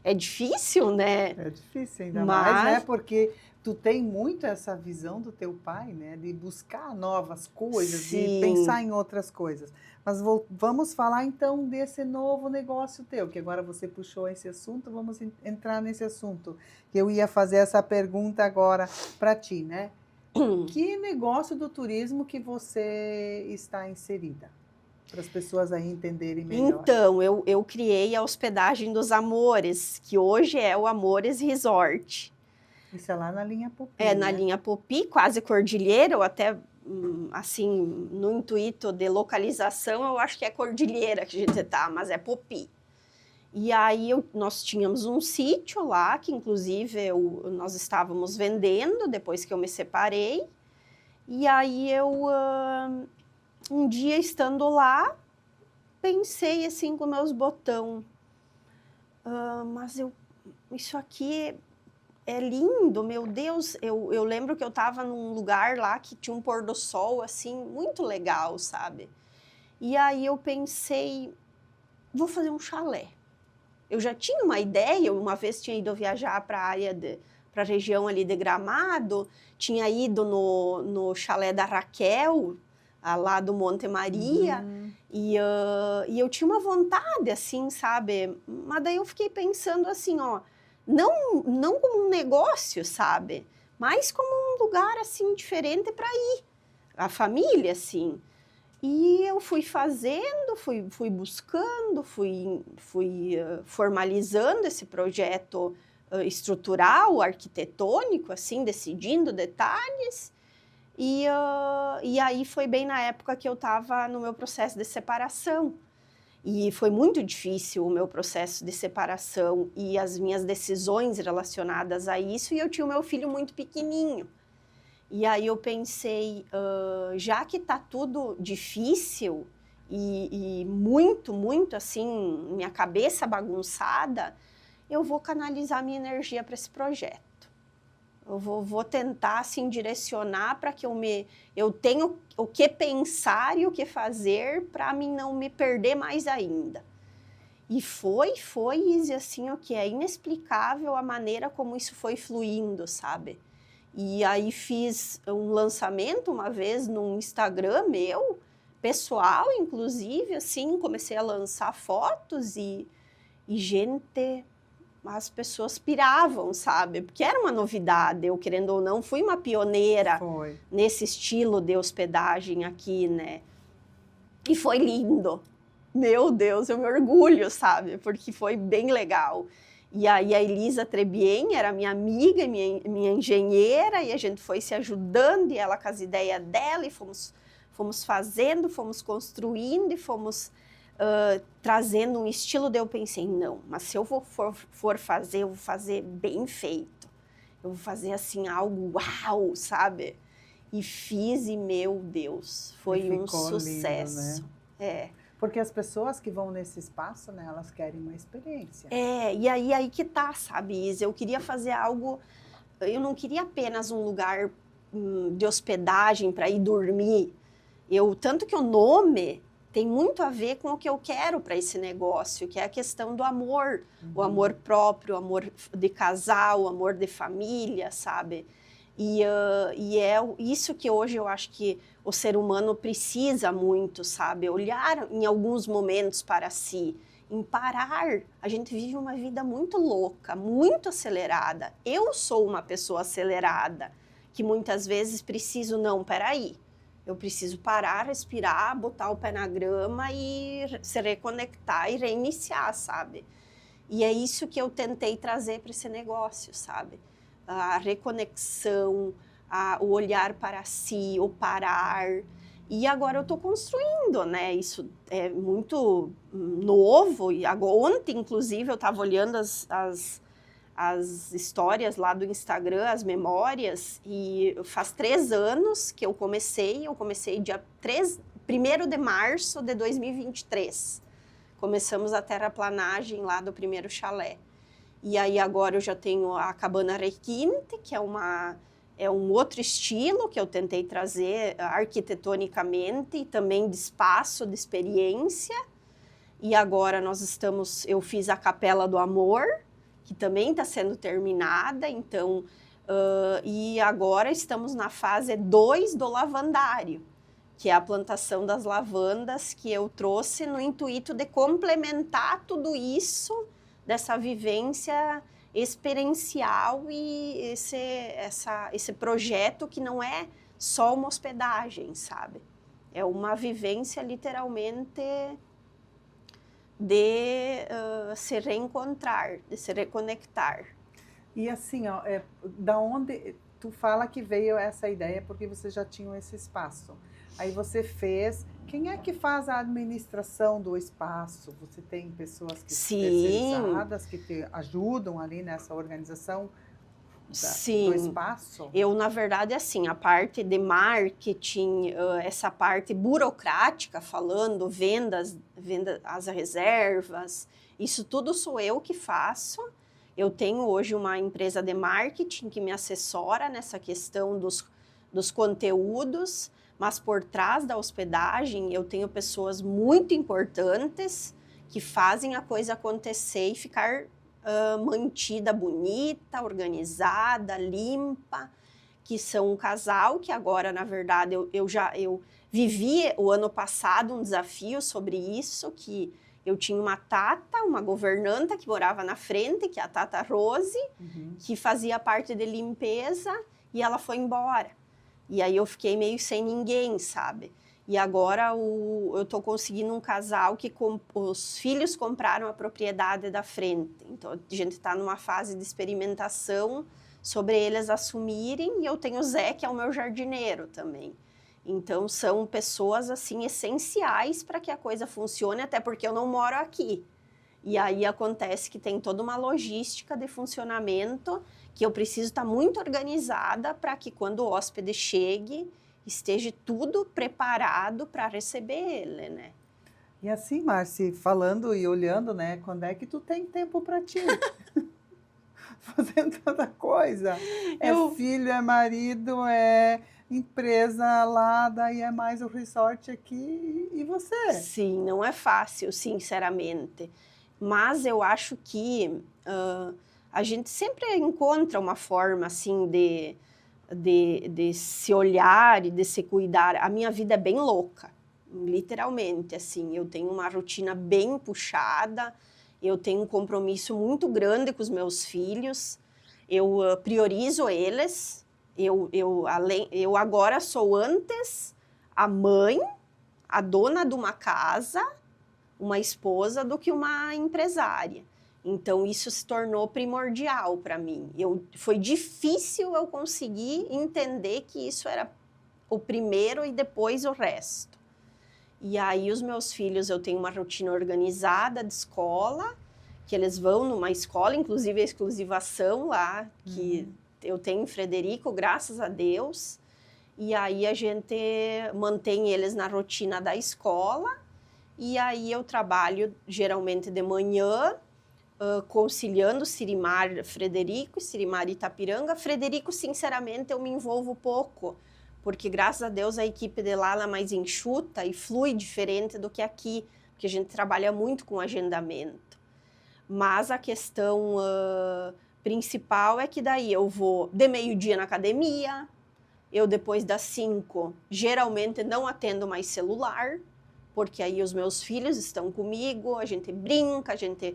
É difícil, né? É difícil, ainda mais, né? Porque tu tem muito essa visão do teu pai, né? De buscar novas coisas, de pensar em outras coisas. Mas vamos falar então desse novo negócio teu, que agora você puxou esse assunto, vamos entrar nesse assunto. Eu ia fazer essa pergunta agora para ti, né? Que negócio do turismo que você está inserida? Para as pessoas aí entenderem melhor. Então, eu criei a Hospedagem dos Amores, que hoje é o Amores Resort. Isso é lá na linha Popi, na linha Popi, quase Cordilheira, ou até, assim, no intuito de localização, eu acho que é Cordilheira que a gente tá, mas é Popi. E aí, nós tínhamos um sítio lá, que inclusive nós estávamos vendendo, depois que eu me separei. E aí, um dia estando lá, pensei assim com meus botão, mas isso aqui é lindo, meu Deus. Eu lembro que eu estava num lugar lá que tinha um pôr do sol, assim, muito legal, sabe? E aí eu pensei, vou fazer um chalé. Eu já tinha uma ideia, uma vez tinha ido viajar para a região ali de Gramado, tinha ido no chalé da Raquel, lá do Monte Maria, e eu tinha uma vontade, assim, sabe? Mas daí eu fiquei pensando assim, não como um negócio, sabe? mas como um lugar, assim, diferente para ir. A família, assim. E eu fui fazendo, fui buscando, fui formalizando esse projeto estrutural, arquitetônico, assim, decidindo detalhes. E aí foi bem na época que eu estava no meu processo de separação. E foi muito difícil o meu processo de separação e as minhas decisões relacionadas a isso. E eu tinha o meu filho muito pequenininho. E aí eu pensei, já que está tudo difícil e muito, muito assim, minha cabeça bagunçada, eu vou canalizar minha energia para esse projeto. Eu vou tentar, assim, direcionar para que eu tenha o que pensar e o que fazer para mim não me perder mais ainda. E foi, Izzy, assim, o que é inexplicável a maneira como isso foi fluindo, sabe? E aí fiz um lançamento uma vez no Instagram meu, pessoal, inclusive, assim, comecei a lançar fotos e gente... as pessoas piravam, sabe? Porque era uma novidade, eu querendo ou não, fui uma pioneira nesse estilo de hospedagem aqui, né? E foi lindo. Meu Deus, eu me orgulho, sabe? Porque foi bem legal. E aí a Elisa Trebien era minha amiga, minha engenheira, e a gente foi se ajudando, e ela com as ideias dela, e fomos fazendo, fomos construindo, e fomos... trazendo um estilo, daí eu pensei, não, mas se eu for fazer, eu vou fazer bem feito. Eu vou fazer, assim, algo uau, sabe? E fiz, e meu Deus, foi um sucesso. Lindo, né? Porque as pessoas que vão nesse espaço, né, elas querem uma experiência. E aí que tá, sabe, Isa? Eu queria fazer algo, eu não queria apenas um lugar de hospedagem para ir dormir. Tanto que o nome... tem muito a ver com o que eu quero para esse negócio, que é a questão do amor, o amor próprio, o amor de casal, o amor de família, sabe? E é isso que hoje eu acho que o ser humano precisa muito, sabe? Olhar em alguns momentos para si, em parar. A gente vive uma vida muito louca, muito acelerada. Eu sou uma pessoa acelerada, que muitas vezes preciso, não, peraí. Eu preciso parar, respirar, botar o pé na grama e se reconectar e reiniciar, sabe? E é isso que eu tentei trazer para esse negócio, sabe? A reconexão, o olhar para si, o parar. E agora eu estou construindo, né? Isso é muito novo. E ontem, inclusive, eu estava olhando as histórias lá do Instagram, as memórias, e faz 3 anos que eu comecei dia 1º de março de 2023. Começamos a terraplanagem lá do primeiro chalé. E aí agora eu já tenho a Cabana Requinte, que é um outro estilo que eu tentei trazer arquitetonicamente e também de espaço, de experiência. E agora eu fiz a Capela do Amor, que também está sendo terminada, então, e agora estamos na fase 2 do lavandário, que é a plantação das lavandas que eu trouxe no intuito de complementar tudo isso, dessa vivência experiencial e esse projeto que não é só uma hospedagem, sabe? É uma vivência literalmente de se reencontrar, de se reconectar. E assim, ó, da onde tu fala que veio essa ideia, porque você já tinha esse espaço. Aí você fez. Quem é que faz a administração do espaço? Você tem pessoas especializadas que te ajudam ali nessa organização do espaço? Eu, na verdade, assim, a parte de marketing, essa parte burocrática, falando, vendas às reservas, isso tudo sou eu que faço. Eu tenho hoje uma empresa de marketing que me assessora nessa questão dos conteúdos, mas por trás da hospedagem eu tenho pessoas muito importantes que fazem a coisa acontecer e ficar mantida bonita, organizada, limpa, que são um casal que agora, na verdade, eu vivi o ano passado um desafio sobre isso, que eu tinha uma governanta que morava na frente, que é a Tata Rose, que fazia parte de limpeza, e ela foi embora. E aí eu fiquei meio sem ninguém, sabe? E agora eu estou conseguindo um casal que os filhos compraram a propriedade da frente. Então, a gente está numa fase de experimentação sobre eles assumirem. E eu tenho o Zé, que é o meu jardineiro também. Então, são pessoas, assim, essenciais para que a coisa funcione, até porque eu não moro aqui. E aí acontece que tem toda uma logística de funcionamento que eu preciso estar muito organizada para que quando o hóspede chegue, esteja tudo preparado para receber ele, né? E assim, Marci, falando e olhando, né? Quando é que tu tem tempo para ti? Fazendo tanta coisa. É filho, é marido, é empresa lá, daí é mais o resort aqui. E você? Sim, não é fácil, sinceramente. Mas eu acho que a gente sempre encontra uma forma, assim, de se olhar e de se cuidar. A minha vida é bem louca, literalmente, assim. Eu tenho uma rotina bem puxada, eu tenho um compromisso muito grande com os meus filhos, eu priorizo eles, eu agora sou antes a mãe, a dona de uma casa, uma esposa, do que uma empresária. Então, isso se tornou primordial para mim. Foi difícil eu conseguir entender que isso era o primeiro e depois o resto. E aí, os meus filhos, eu tenho uma rotina organizada de escola, que eles vão numa escola, inclusive a exclusivação lá, que eu tenho em Frederico, graças a Deus. E aí, a gente mantém eles na rotina da escola. E aí, eu trabalho geralmente de manhã, conciliando Sirimar Frederico e Sirimar Itapiranga. Frederico, sinceramente, eu me envolvo pouco, porque graças a Deus a equipe de lá é mais enxuta e flui diferente do que aqui, porque a gente trabalha muito com agendamento. Mas a questão principal é que daí eu vou de meio-dia na academia, eu depois das 5 geralmente não atendo mais celular, porque aí os meus filhos estão comigo, a gente brinca, a gente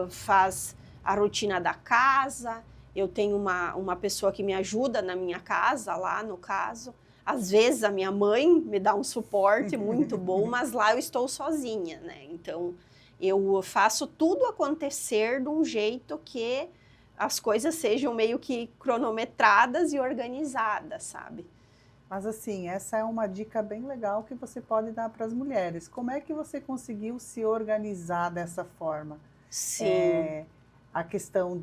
faz a rotina da casa. Eu tenho uma pessoa que me ajuda na minha casa, lá no caso. Às vezes a minha mãe me dá um suporte muito bom, mas lá eu estou sozinha, né? Então, eu faço tudo acontecer de um jeito que as coisas sejam meio que cronometradas e organizadas, sabe? Mas assim, essa é uma dica bem legal que você pode dar para as mulheres. Como é que você conseguiu se organizar dessa forma? Sim. A questão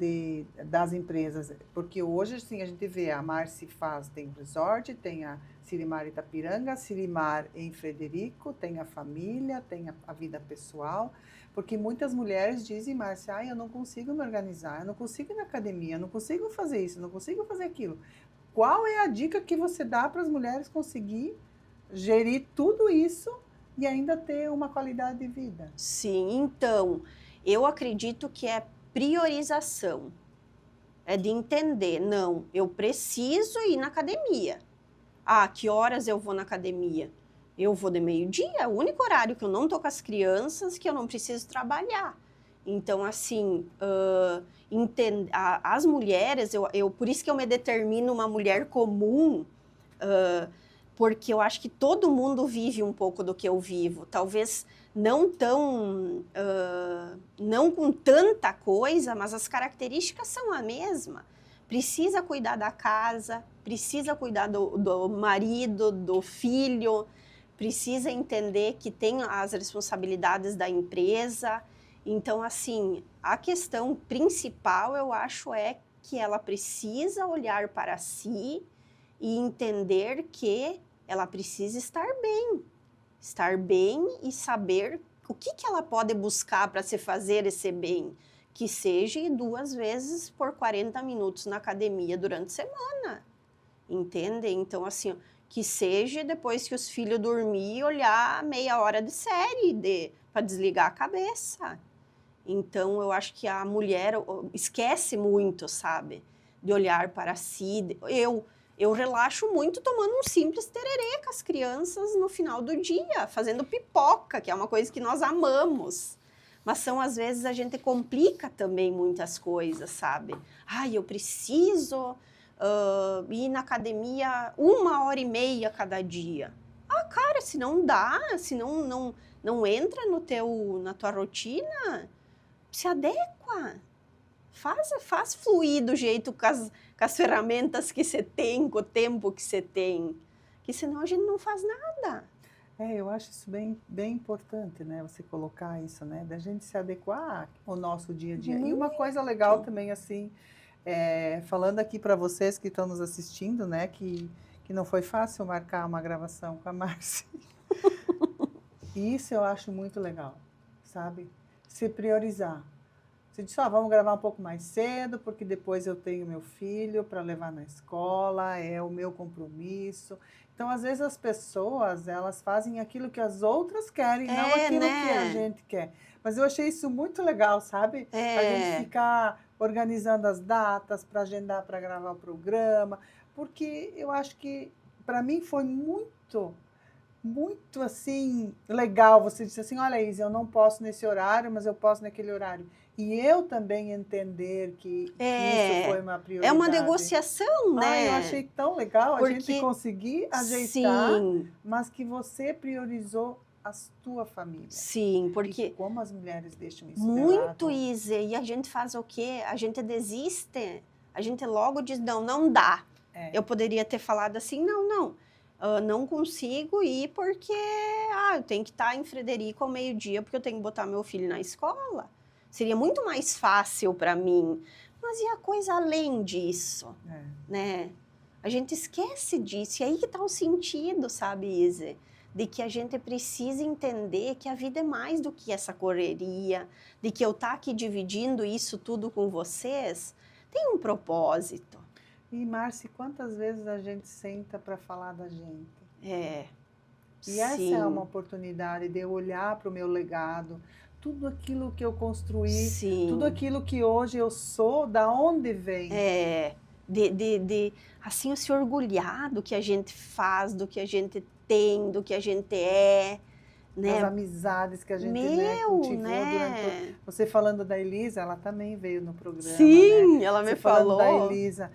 das empresas, porque hoje sim a gente vê a Marci tem o resort, tem a Sirimar Itapiranga, a Sirimar em Frederico, tem a família, tem a vida pessoal, porque muitas mulheres dizem, Marci, eu não consigo me organizar, eu não consigo ir na academia, eu não consigo fazer isso, eu não consigo fazer aquilo. Qual é a dica que você dá para as mulheres conseguir gerir tudo isso e ainda ter uma qualidade de vida? Sim, então, eu acredito que é priorização. É de entender, não, eu preciso ir na academia. Que horas eu vou na academia? Eu vou de meio-dia, é o único horário que eu não tô com as crianças, que eu não preciso trabalhar. Então, assim, as mulheres, por isso que eu me determino uma mulher comum, porque eu acho que todo mundo vive um pouco do que eu vivo. Talvez não com tanta coisa, mas as características são a mesma. Precisa cuidar da casa, precisa cuidar do marido, do filho, precisa entender que tem as responsabilidades da empresa. Então, assim, a questão principal, eu acho, é que ela precisa olhar para si e entender que ela precisa estar bem e saber o que ela pode buscar para se fazer esse bem, que seja ir 2 vezes por 40 minutos na academia durante a semana, entende? Então, assim, que seja depois que os filhos dormir, olhar meia hora de série para desligar a cabeça. Então, eu acho que a mulher esquece muito, sabe? De olhar para si. Eu relaxo muito tomando um simples tererê com as crianças no final do dia, fazendo pipoca, que é uma coisa que nós amamos. Mas às vezes a gente complica também muitas coisas, sabe? Eu preciso ir na academia 1h30 cada dia. Ah, cara, se não dá, se não entra na tua rotina, se adequa. Faz fluir do jeito com as ferramentas que você tem, com o tempo que você tem. Que senão a gente não faz nada. Eu acho isso bem, bem importante, né? Você colocar isso, né? Da gente se adequar ao nosso dia a dia. E uma coisa legal também, assim, falando aqui para vocês que estão nos assistindo, né? Que não foi fácil marcar uma gravação com a Márcia. Isso eu acho muito legal, sabe? Se priorizar. Você disse, vamos gravar um pouco mais cedo, porque depois eu tenho meu filho para levar na escola, é o meu compromisso. Então, às vezes, as pessoas, elas fazem aquilo que as outras querem, não aquilo que a gente quer. Mas eu achei isso muito legal, sabe? A gente ficar organizando as datas para agendar, para gravar o programa, porque eu acho que, para mim, foi muito, assim, legal. Você disse assim, olha, Isa, eu não posso nesse horário, mas eu posso naquele horário. E eu também entender que isso foi uma prioridade. É uma negociação, né? Eu achei tão legal a gente conseguir ajeitar, mas que você priorizou a tua família. Sim, porque... E como as mulheres deixam isso muito, Isa. E a gente faz o quê? A gente desiste. A gente logo diz, não dá. Eu poderia ter falado assim, não consigo ir porque eu tenho que estar em Frederico ao meio-dia porque eu tenho que botar meu filho na escola. Seria muito mais fácil para mim. Mas e a coisa além disso? Né? A gente esquece disso. E aí que está o sentido, sabe, Isa? De que a gente precisa entender que a vida é mais do que essa correria, de que eu estar aqui dividindo isso tudo com vocês, tem um propósito. E, Márcia, quantas vezes a gente senta para falar da gente? E sim. Essa é uma oportunidade de eu olhar para o meu legado, tudo aquilo que eu construí, sim. Tudo aquilo que hoje eu sou, da onde vem? Assim, se orgulhar do que a gente faz, do que a gente tem, do que a gente é. Né? As amizades que a gente cultivou durante... Você falando da Elisa, ela também veio no programa. Sim, né? Ela me Você falou. Falando da Elisa,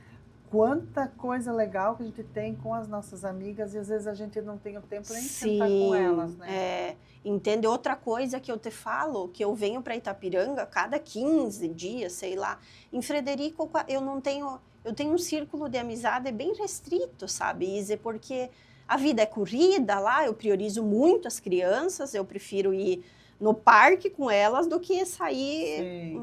quanta coisa legal que a gente tem com as nossas amigas e às vezes a gente não tem o tempo nem de sentar com elas, né? Entende? Outra coisa que eu te falo, que eu venho para Itapiranga cada 15 dias, sei lá. Em Frederico, eu tenho um círculo de amizade bem restrito, sabe, Isa? Porque a vida é corrida lá, eu priorizo muito as crianças, eu prefiro ir no parque com elas do que sair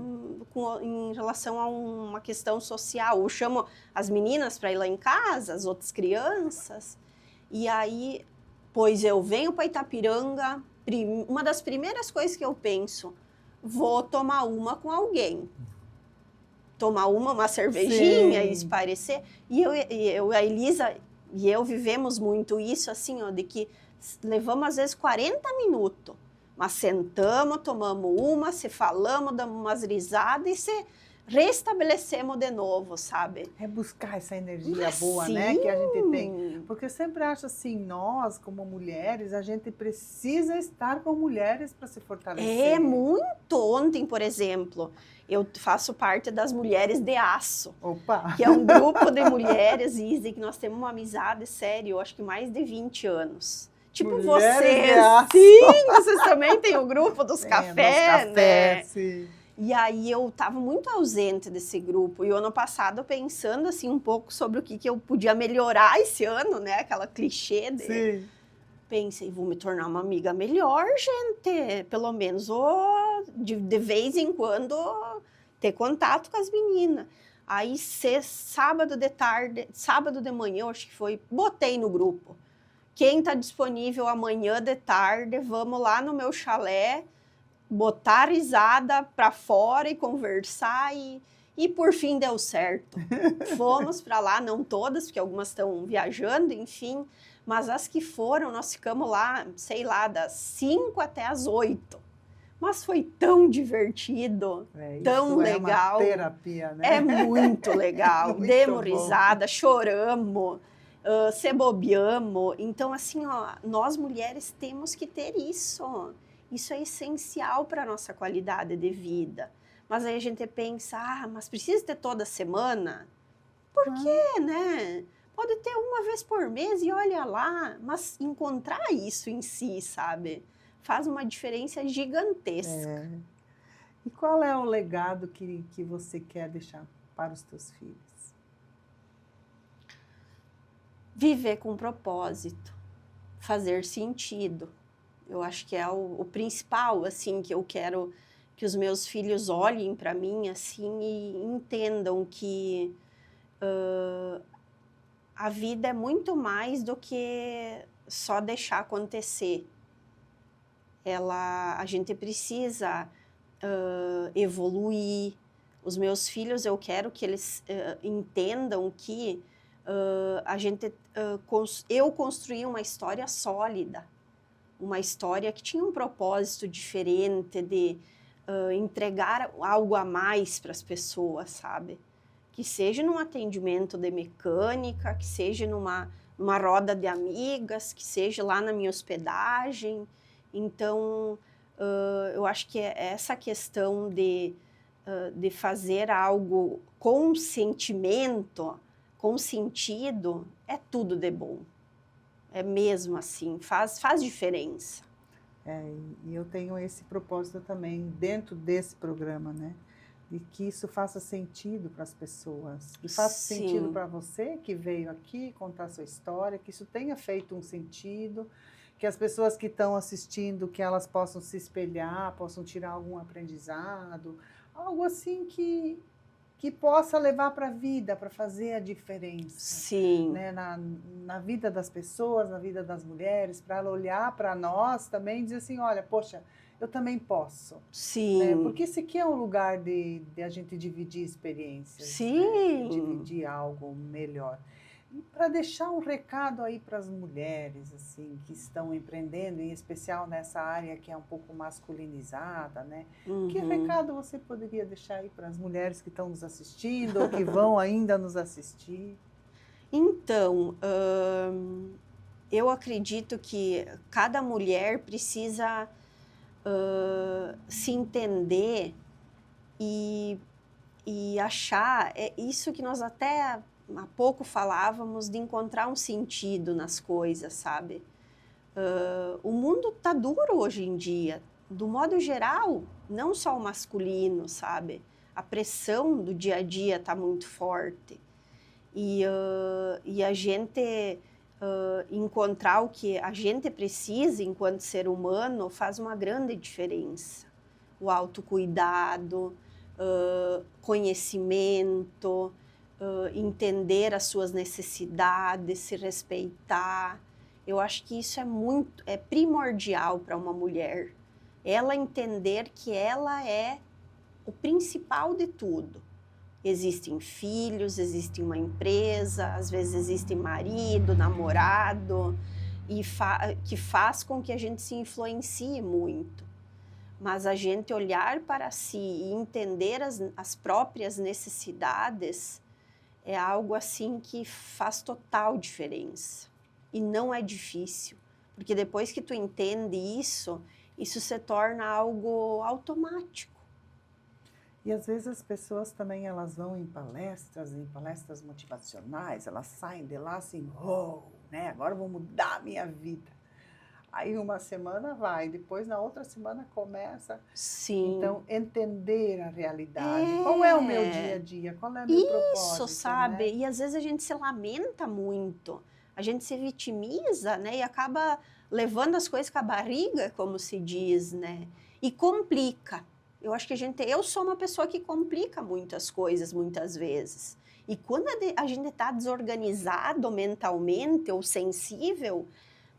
em relação a uma questão social. Eu chamo as meninas para ir lá em casa, as outras crianças, e aí, pois eu venho para Itapiranga, uma das primeiras coisas que eu penso, vou tomar uma com alguém. Tomar uma cervejinha e espairecer. E a Elisa e eu vivemos muito isso, assim, de que levamos às vezes 40 minutos. Mas sentamos, tomamos uma, se falamos, damos umas risadas e se restabelecemos de novo, sabe? É buscar essa energia boa, né, que a gente tem. Porque eu sempre acho assim, nós, como mulheres, a gente precisa estar com mulheres para se fortalecer. Muito! Ontem, por exemplo, eu faço parte das Mulheres de Aço. Opa! Que é um grupo de mulheres, Isa, que nós temos uma amizade, sério, eu acho que mais de 20 anos. Tipo vocês, sim, vocês também têm o grupo dos cafés, né? Sim. E aí eu estava muito ausente desse grupo. E o ano passado, pensando assim um pouco sobre o que eu podia melhorar esse ano, né? Aquela clichê de... Sim. Pensei, vou me tornar uma amiga melhor, gente. Pelo menos de vez em quando ter contato com as meninas. Aí sábado de tarde, sábado de manhã, eu acho que foi, botei no grupo. Quem está disponível amanhã de tarde, vamos lá no meu chalé, botar a risada para fora e conversar e por fim deu certo. Fomos para lá, não todas, porque algumas estão viajando, enfim, mas as que foram, nós ficamos lá, sei lá, das 5 até as 8. Mas foi tão divertido, tão legal. É uma terapia, né? É muito legal. Demos risada, choramos. Se bobeamos. Então, assim, nós mulheres temos que ter isso. Isso é essencial para a nossa qualidade de vida. Mas aí a gente pensa, mas precisa ter toda semana? Por quê, né? Pode ter uma vez por mês e olha lá, mas encontrar isso em si, sabe? Faz uma diferença gigantesca. É. E qual é o legado que você quer deixar para os teus filhos? Viver com propósito, fazer sentido. Eu acho que é o principal, assim, que eu quero que os meus filhos olhem para mim, assim, e entendam que a vida é muito mais do que só deixar acontecer. A gente precisa evoluir. Os meus filhos, eu quero que eles entendam que eu construí uma história sólida, uma história que tinha um propósito diferente de entregar algo a mais para as pessoas, sabe? Que seja num atendimento de mecânica, que seja numa roda de amigas, que seja lá na minha hospedagem. Então, eu acho que essa questão de fazer algo com sentimento, com sentido, é tudo de bom. É mesmo assim, faz diferença. E eu tenho esse propósito também dentro desse programa, né? De que isso faça sentido para as pessoas. E faça sentido para você que veio aqui contar sua história, que isso tenha feito um sentido, que as pessoas que estão assistindo, que elas possam se espelhar, possam tirar algum aprendizado, algo assim que possa levar para a vida, para fazer a diferença. Sim. Né? Na vida das pessoas, na vida das mulheres, para ela olhar para nós também e dizer assim, olha, poxa, eu também posso. Sim. Né? Porque esse aqui é um lugar de a gente dividir experiências. Sim. Né? Dividir algo melhor. E para deixar um recado aí para as mulheres assim, que estão empreendendo, em especial nessa área que é um pouco masculinizada, né? Uhum. Que recado você poderia deixar aí para as mulheres que estão nos assistindo ou que vão ainda nos assistir? Então, eu acredito que cada mulher precisa se entender e achar, isso que nós até há pouco falávamos, de encontrar um sentido nas coisas, sabe? O mundo tá duro hoje em dia, do modo geral, não só o masculino, sabe? A pressão do dia a dia tá muito forte. E a gente encontrar o que a gente precisa enquanto ser humano faz uma grande diferença. O autocuidado, conhecimento, entender as suas necessidades, se respeitar. Eu acho que isso é primordial para uma mulher. Ela entender que ela é o principal de tudo. Existem filhos, existe uma empresa, às vezes existe marido, namorado, e que faz com que a gente se influencie muito. Mas a gente olhar para si e entender as próprias necessidades é algo assim que faz total diferença. E não é difícil, porque depois que tu entende isso se torna algo automático. E às vezes as pessoas também elas vão em palestras motivacionais, elas saem de lá assim, né? Agora eu vou mudar a minha vida. Aí uma semana vai, depois na outra semana começa. Sim. Então, entender a realidade. Qual é o meu dia a dia? Qual é o meu propósito? Isso, sabe? Né? E às vezes a gente se lamenta muito, a gente se vitimiza, né? E acaba levando as coisas com a barriga, como se diz, né? E complica. Eu acho que eu sou uma pessoa que complica muitas coisas, muitas vezes. E quando a gente está desorganizado mentalmente ou sensível,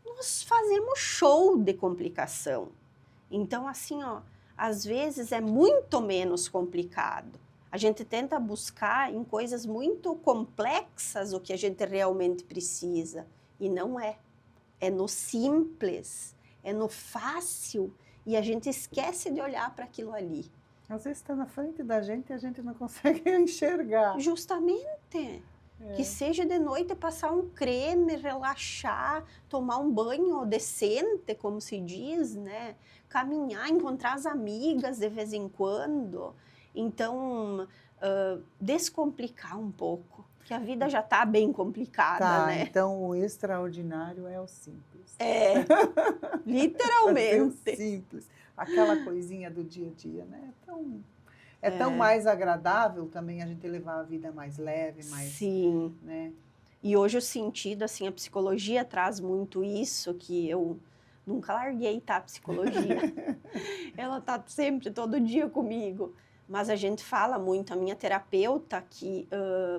nós fazemos show de complicação. Então, assim, às vezes é muito menos complicado. A gente tenta buscar em coisas muito complexas o que a gente realmente precisa. E não é. É no simples, é no fácil. E a gente esquece de olhar para aquilo ali. Às vezes está na frente da gente e a gente não consegue enxergar. Justamente. Que seja de noite passar um creme, relaxar, tomar um banho decente, como se diz, né? Caminhar, encontrar as amigas de vez em quando. Então, descomplicar um pouco. Que a vida já está bem complicada, Tá, né? então o extraordinário é o simples. É, Fazer o literalmente. simples. Aquela coisinha do dia a dia, né? É tão É. mais agradável também a gente levar a vida mais leve, mais, Sim. né? E hoje o sentido, assim, a psicologia traz muito isso, que eu nunca larguei, tá? A psicologia. Ela tá sempre, todo dia comigo. Mas a gente fala muito, a minha terapeuta, que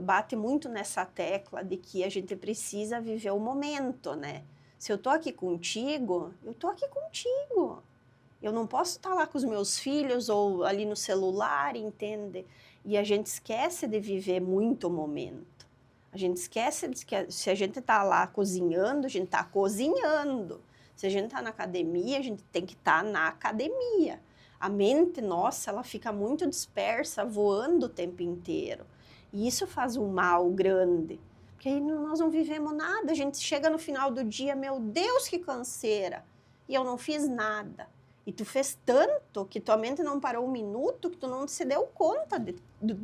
bate muito nessa tecla de que a gente precisa viver o momento, né? Se eu tô aqui contigo, eu tô aqui contigo. Eu não posso estar lá com os meus filhos ou ali no celular, entende? E a gente esquece de viver muito o momento. A gente esquece de que se a gente está lá cozinhando, a gente está cozinhando. Se a gente está na academia, a gente tem que estar na academia. A mente nossa, ela fica muito dispersa, voando o tempo inteiro. E isso faz um mal grande. Porque aí nós não vivemos nada. A gente chega no final do dia, meu Deus, que canseira. E eu não fiz nada. E tu fez tanto que tua mente não parou um minuto, que tu não se deu conta de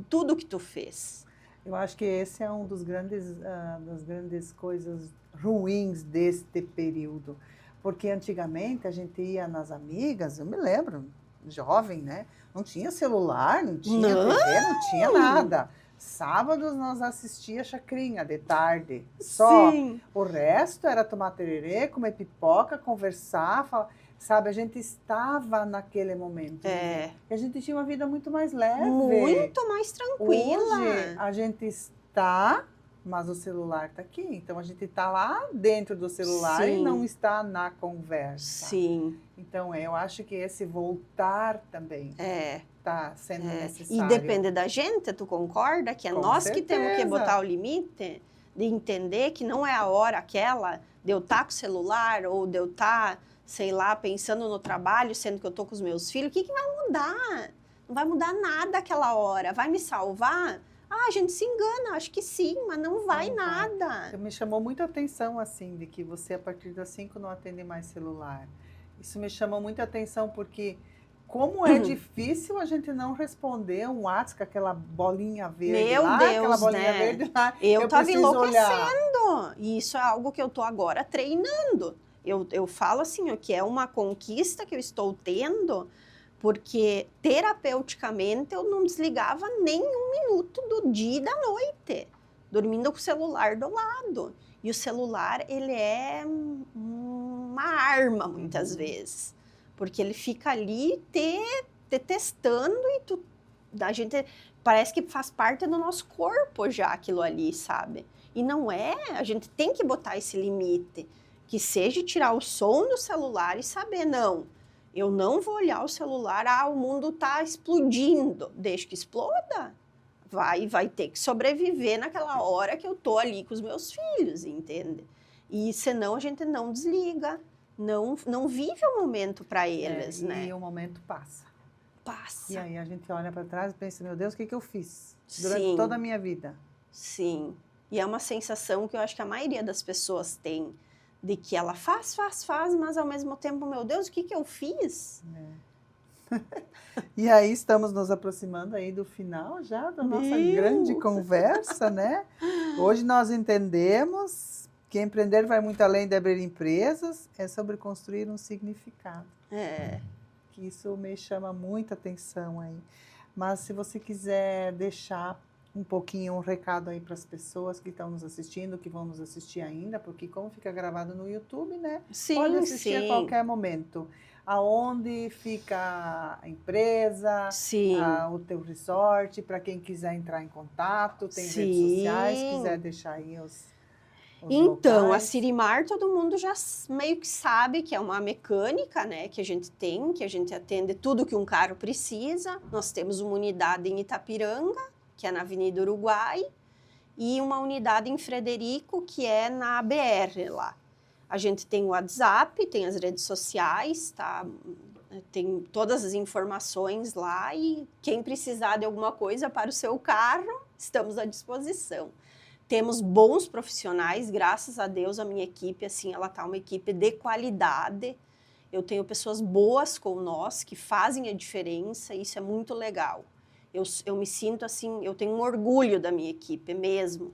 tudo que tu fez. Eu acho que esse é um das grandes coisas ruins deste período. Porque antigamente a gente ia nas amigas, eu me lembro, jovem, né? Não tinha celular, não tinha TV, não tinha nada. Sábados nós assistia Chacrinha de tarde, só. Sim. O resto era tomar tererê, comer pipoca, conversar, falar. Sabe, a gente estava naquele momento. É. E a gente tinha uma vida muito mais leve. Muito mais tranquila. Hoje a gente está, mas o celular está aqui. Então a gente está lá dentro do celular Sim. e não está na conversa. Sim. Então eu acho que esse voltar também está sendo necessário. E depende da gente, tu concorda? Que é Com nós certeza. que temos que botar o limite de entender que não é a hora aquela de eu estar com o celular ou de eu estar, sei lá, pensando no trabalho, sendo que eu tô com os meus filhos. O que vai mudar? Não vai mudar nada aquela hora. Vai me salvar? Ah, a gente se engana, acho que sim, mas não vai nada. Me chamou muita atenção, assim, de que você, a partir das 5, não atende mais celular. Isso me chamou muita atenção, porque como é difícil a gente não responder um WhatsApp com aquela bolinha verde Meu lá, Deus, aquela bolinha né? verde lá. Eu tava preciso olhar. enlouquecendo. E isso é algo que eu tô agora treinando. Eu falo assim, o que é uma conquista que eu estou tendo, porque terapeuticamente eu não desligava nem um minuto do dia e da noite, dormindo com o celular do lado. E o celular, ele é uma arma, muitas vezes, porque ele fica ali te testando e a gente parece que faz parte do nosso corpo já aquilo ali, sabe? E não é, a gente tem que botar esse limite, que seja tirar o som do celular e saber, não, eu não vou olhar o celular, o mundo está explodindo, deixa que exploda. Vai ter que sobreviver naquela hora que eu tô ali com os meus filhos, entende? E senão a gente não desliga, não vive o momento para eles, né? E o momento passa. Passa. E aí a gente olha para trás e pensa, meu Deus, o que eu fiz durante Sim. toda a minha vida? Sim. E é uma sensação que eu acho que a maioria das pessoas tem, de que ela faz, mas ao mesmo tempo, meu Deus, o que eu fiz? E aí estamos nos aproximando aí do final já da nossa grande conversa, né? Hoje nós entendemos que empreender vai muito além de abrir empresas, é sobre construir um significado. Que isso me chama muita atenção aí. Mas se você quiser deixar um pouquinho um recado aí para as pessoas que estão nos assistindo, que vão nos assistir ainda, porque como fica gravado no YouTube, né? Sim, pode assistir a qualquer momento. Aonde fica a empresa, o teu resort, para quem quiser entrar em contato, tem redes sociais, quiser deixar aí os então, locais. a Sirimar, todo mundo já meio que sabe que é uma mecânica, né, que a gente tem, que a gente atende tudo que um carro precisa. Nós temos uma unidade em Itapiranga, que é na Avenida Uruguai, e uma unidade em Frederico, que é na BR lá. A gente tem o WhatsApp, tem as redes sociais, tá? Tem todas as informações lá e quem precisar de alguma coisa para o seu carro, estamos à disposição. Temos bons profissionais, graças a Deus a minha equipe, assim, ela tá uma equipe de qualidade. Eu tenho pessoas boas com nós, que fazem a diferença, isso é muito legal. Eu me sinto assim, eu tenho um orgulho da minha equipe mesmo.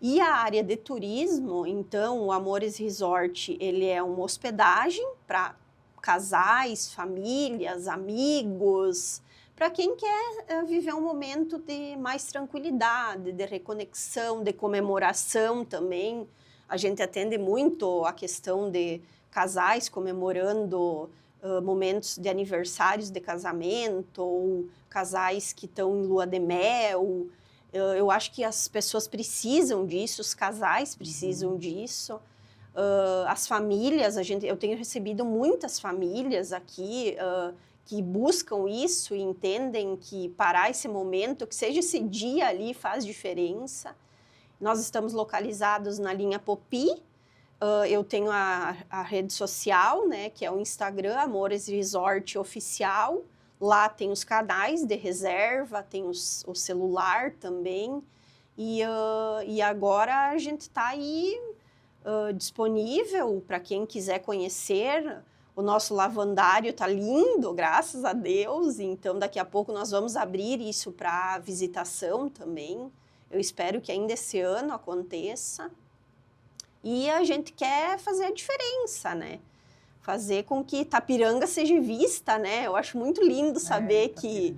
E a área de turismo, então, o Amores Resort, ele é uma hospedagem para casais, famílias, amigos, para quem quer viver um momento de mais tranquilidade, de reconexão, de comemoração também. A gente atende muito a questão de casais comemorando momentos de aniversários de casamento, ou casais que estão em lua de mel. Eu acho que as pessoas precisam disso, os casais precisam disso. As famílias, eu tenho recebido muitas famílias aqui que buscam isso e entendem que parar esse momento, que seja esse dia ali, faz diferença. Nós estamos localizados na linha Popi. Eu tenho a rede social, né, que é o Instagram, Amores Resort Oficial. Lá tem os canais de reserva, tem o celular também. E agora a gente está aí disponível para quem quiser conhecer. O nosso lavandário está lindo, graças a Deus. Então, daqui a pouco nós vamos abrir isso para visitação também. Eu espero que ainda esse ano aconteça. E a gente quer fazer a diferença, né? Fazer com que Itapiranga seja vista, né? Eu acho muito lindo saber que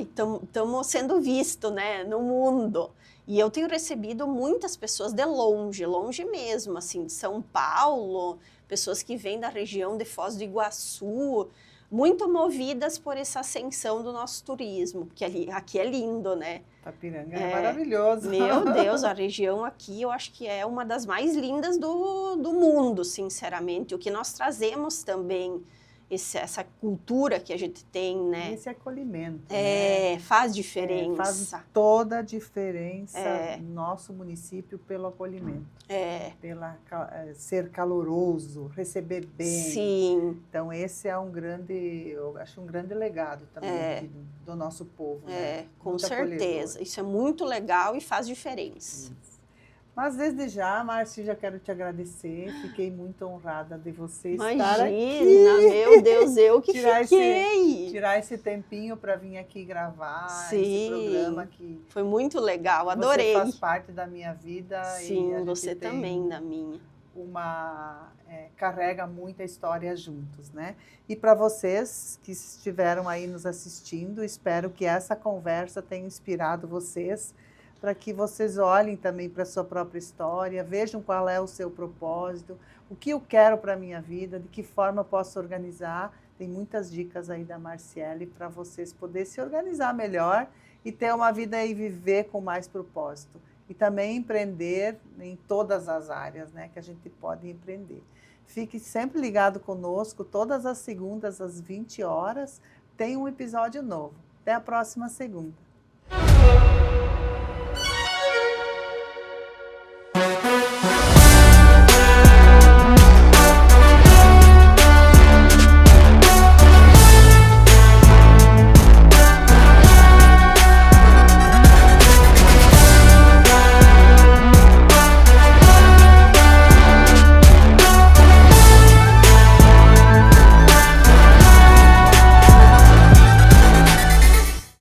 estamos sendo vistos, né, no mundo. E eu tenho recebido muitas pessoas de longe, longe mesmo, assim, de São Paulo, pessoas que vêm da região de Foz do Iguaçu, muito movidas por essa ascensão do nosso turismo, porque aqui é lindo, né? Itapiranga é maravilhoso. Meu Deus, a região aqui eu acho que é uma das mais lindas do mundo, sinceramente. O que nós trazemos também, essa cultura que a gente tem, né? Esse acolhimento, né? Faz diferença. Faz toda a diferença no nosso município pelo acolhimento. Pela ser caloroso, receber bem. Sim. Então, esse é eu acho um grande legado também do nosso povo. Né? Com certeza. Isso é muito legal e faz diferença. Isso. Mas desde já, Márcia, já quero te agradecer. Fiquei muito honrada de você estar aqui. Imagina, meu Deus, eu que fiquei. Tirar esse tempinho para vir aqui gravar esse programa que foi muito legal, adorei. Você faz parte da minha vida. Sim, e você também da minha. Carrega muita história juntos, né? E para vocês que estiveram aí nos assistindo, espero que essa conversa tenha inspirado vocês para que vocês olhem também para a sua própria história, vejam qual é o seu propósito, o que eu quero para a minha vida, de que forma eu posso organizar. Tem muitas dicas aí da Marciele para vocês poderem se organizar melhor e ter uma vida e viver com mais propósito. E também empreender em todas as áreas, né, que a gente pode empreender. Fique sempre ligado conosco, todas as segundas às 20 horas, tem um episódio novo. Até a próxima segunda.